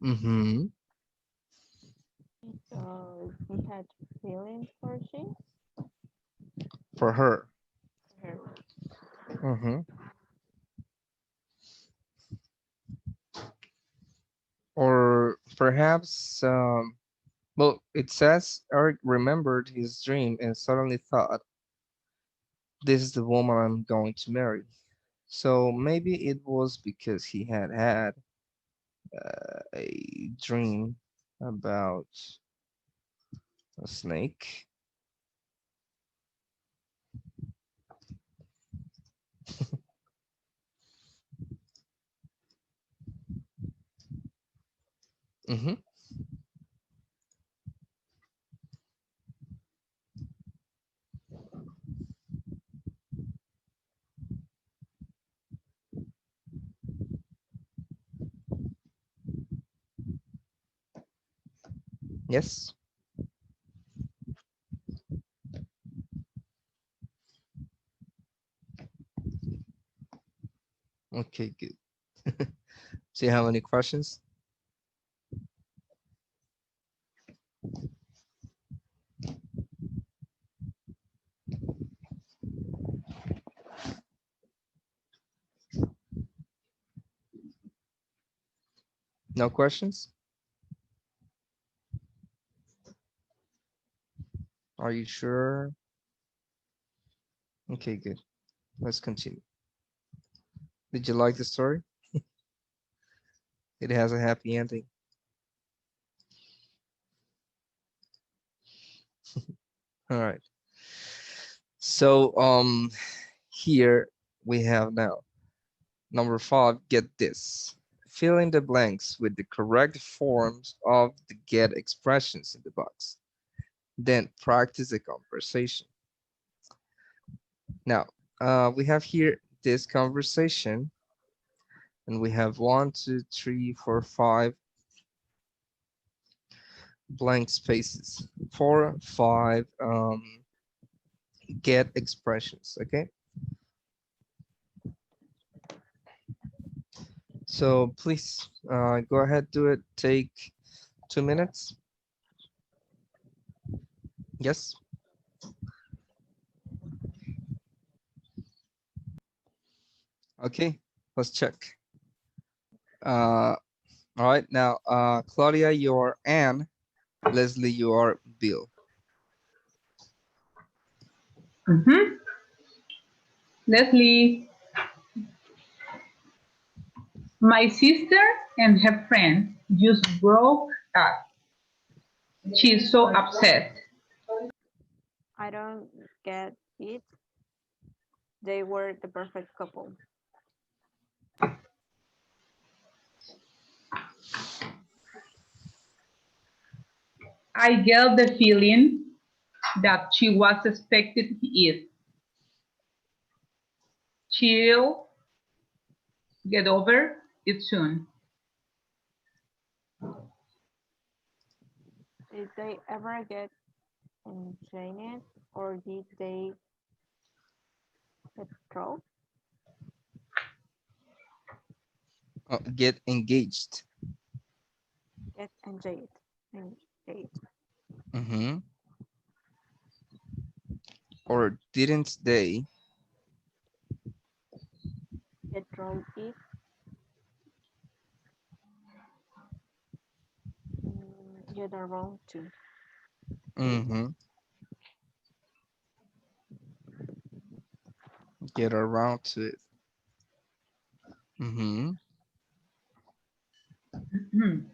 Mm-hmm. So he had feelings for For her. her. Mm-hmm. Or perhaps, well, it says Eric remembered his dream and suddenly thought, this is the woman I'm going to marry. So maybe it was because he had had a dream about a snake. Mm-hmm. Yes. Okay, good. Do you have any questions? No questions? Are you sure? Okay, good. Let's continue. Did you like the story? It has a happy ending. All right. So, here we have now number 5. Get this. Fill in the blanks with the correct forms of the get expressions in the box. Then practice the conversation. Now, we have here this conversation, and we have 1, 2, 3, 4, 5 blank spaces. 4, 5 get expressions. Okay. So please go ahead, do it. Take 2 minutes. Yes. Okay. Let's check. Uh, all right. Now, Claudia, you're Anne. Leslie, you are Bill. Mhm. Leslie, my sister and her friend just broke up. She's so upset. I don't get it. They were the perfect couple. I get the feeling that she was expected it. She'll get over it soon. Did they ever get engaged or did they betroth? Get engaged. Get engaged. Engaged. Mm-hmm. Or didn't they Betroth it. Get around to. mm-hmm. get around to it? Mm-hmm. Mhm.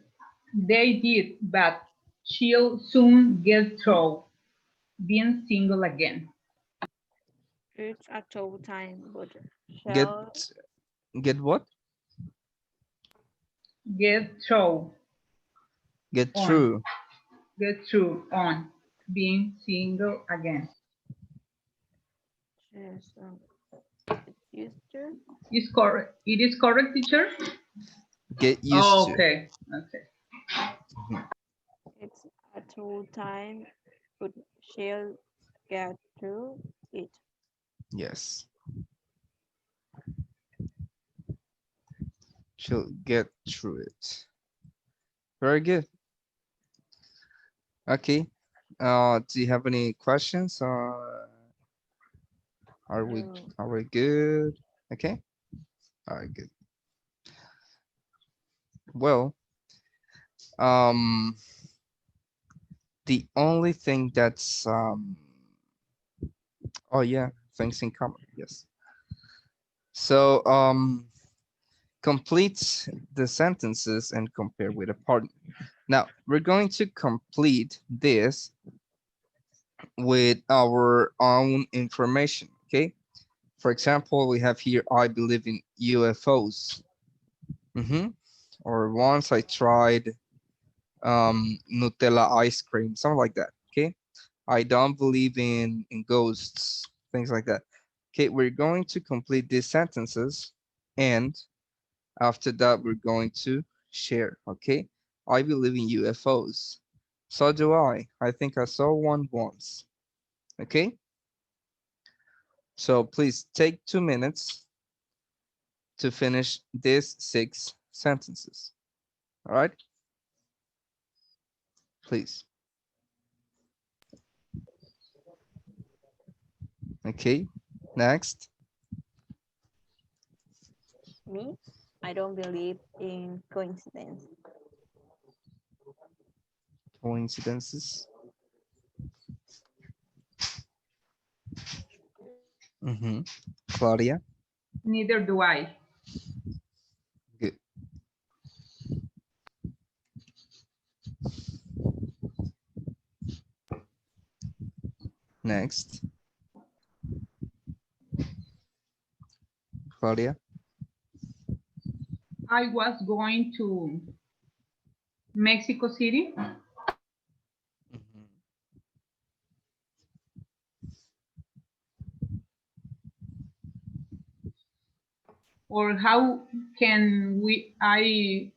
They did, but she'll soon get through being single again. It's a tough time, but Get shall get what? Get through Get on, through. get through on being single again. just get used to. Is correct. It is correct, teacher? Get used Oh, to. okay. Okay. Mhm. It's a tough time, but she'll get through it. Yes. She'll get through it. Very good. Okay. Do you have any questions? Are we Mm, are we good? Okay. All right, good. Well, um, the only thing that's oh yeah, things in common. Yes. So complete the sentences and compare with a partner. Now we're going to complete this with our own information. Okay. For example, we have here, I believe in UFOs. Or once I tried Nutella ice cream, something like that. Okay. I don't believe in ghosts, things like that. Okay, we're going to complete these sentences, and after that, we're going to share. Okay. I believe in UFOs. So do I. I think I saw one once. Okay. So please take 2 minutes to finish these 6 sentences. All right. Please. Okay. Next. me, I don't believe in coincidence. Coincidences. Mm-hmm. Claudia. Neither do I. Good. Next. Claudia. I was going to Mexico City, Mhm. or how can I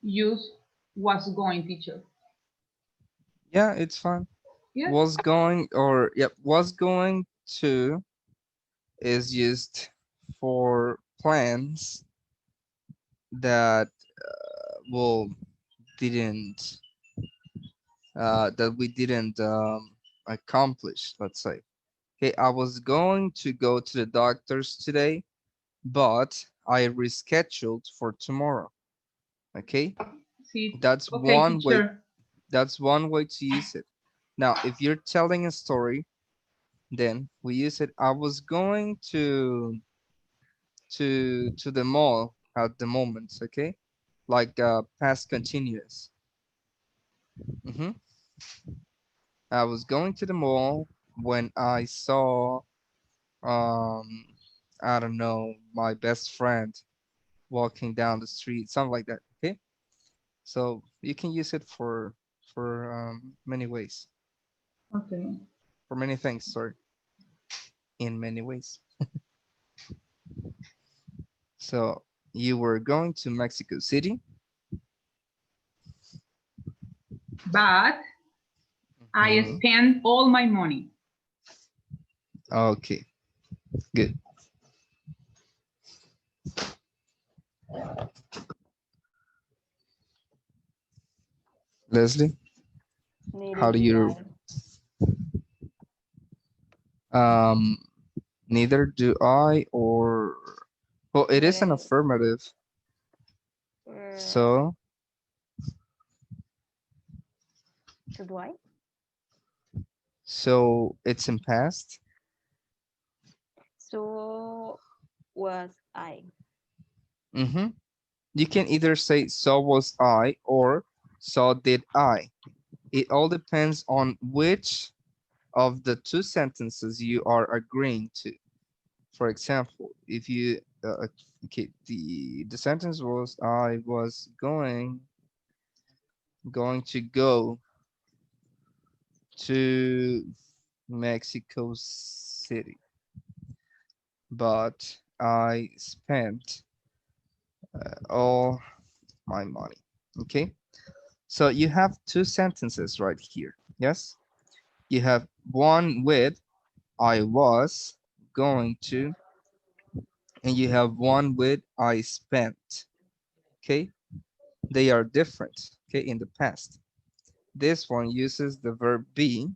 use was going, teacher? Yeah, it's fine. Yes. Was going or yep, was going to is used for plans that well didn't that we didn't accomplish, let's say. Okay, I was going to go to the doctor's today, but I rescheduled for tomorrow. Okay, See. that's Okay, one way. teacher. That's one way to use it. Now, if you're telling a story, then we use it. I was going to the mall at the moment. Okay, like past continuous. hmm I was going to the mall when I saw um I don't know, my best friend walking down the street, something like that. Okay, so you can use it for many ways, Okay. for many things. Sorry, in many ways. So you were going to Mexico City. But I Mhm. spent all my money. Okay, good. Leslie, Neither how do do you? I. Um, neither do I. Or well, it is an Neither, affirmative, uh, so so do I. it's in past. So was I. Mm-hmm. You can either say so was I or so did I. It all depends on which of the two sentences you are agreeing to. For example, if you okay, the sentence was I was going to go to Mexico City, but I spent all my money. Okay, so you have two sentences right here. Yes, you have one with I was going to, and you have one with I spent. Okay, they are different. okay, in the past. This one uses the verb be,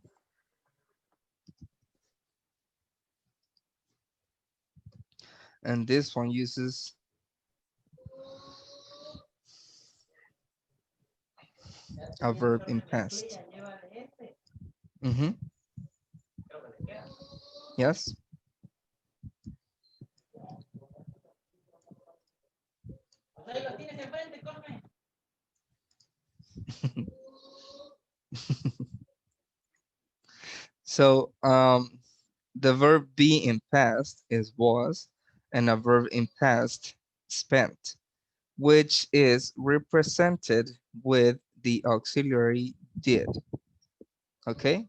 and this one uses a verb in past. Mm-hmm. Yes. So the verb be in past is was, and a verb in past spent, which is represented with the auxiliary did. Okay.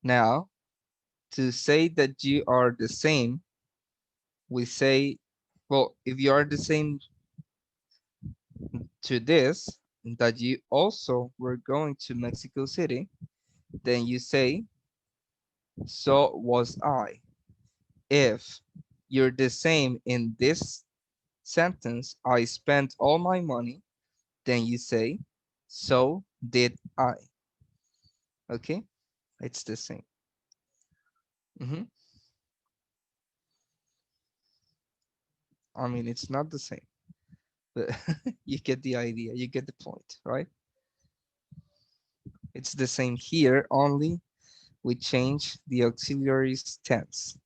Now, to say that you are the same, we say, well, if you are the same to this, that you also were going to Mexico City, then you say, so was I. If you're the same in this sentence, I spent all my money, then you say, so did I. Okay, it's the same. Mhm. I mean, it's not the same, but you get the idea, you get the point, right? It's the same here, only we change the auxiliaries tense.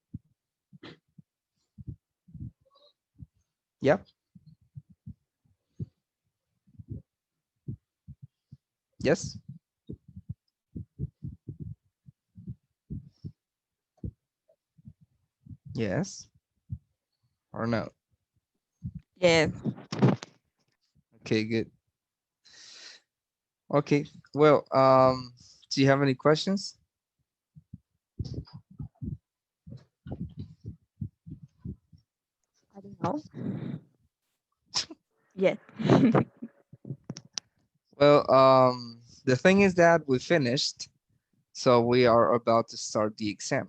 Yep, yes, yes, or no. Yes. Okay, good. Okay, well, do you have any questions? I don't know. Yes. Well, the thing is that we finished, so we are about to start the exam.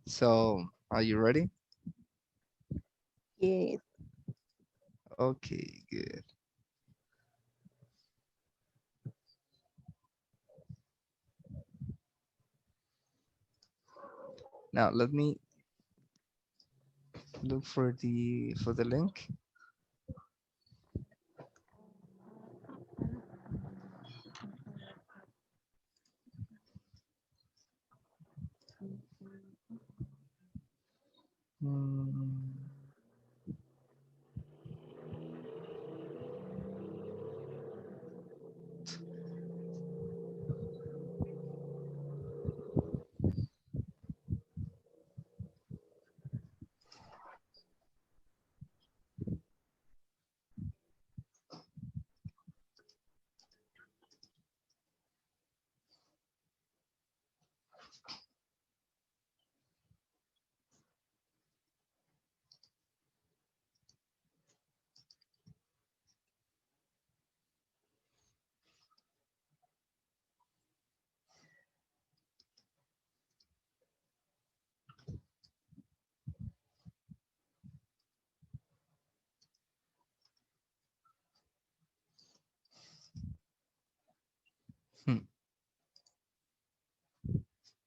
So, are you ready? Yes. Okay, good. Now let me look for the link. Hmm.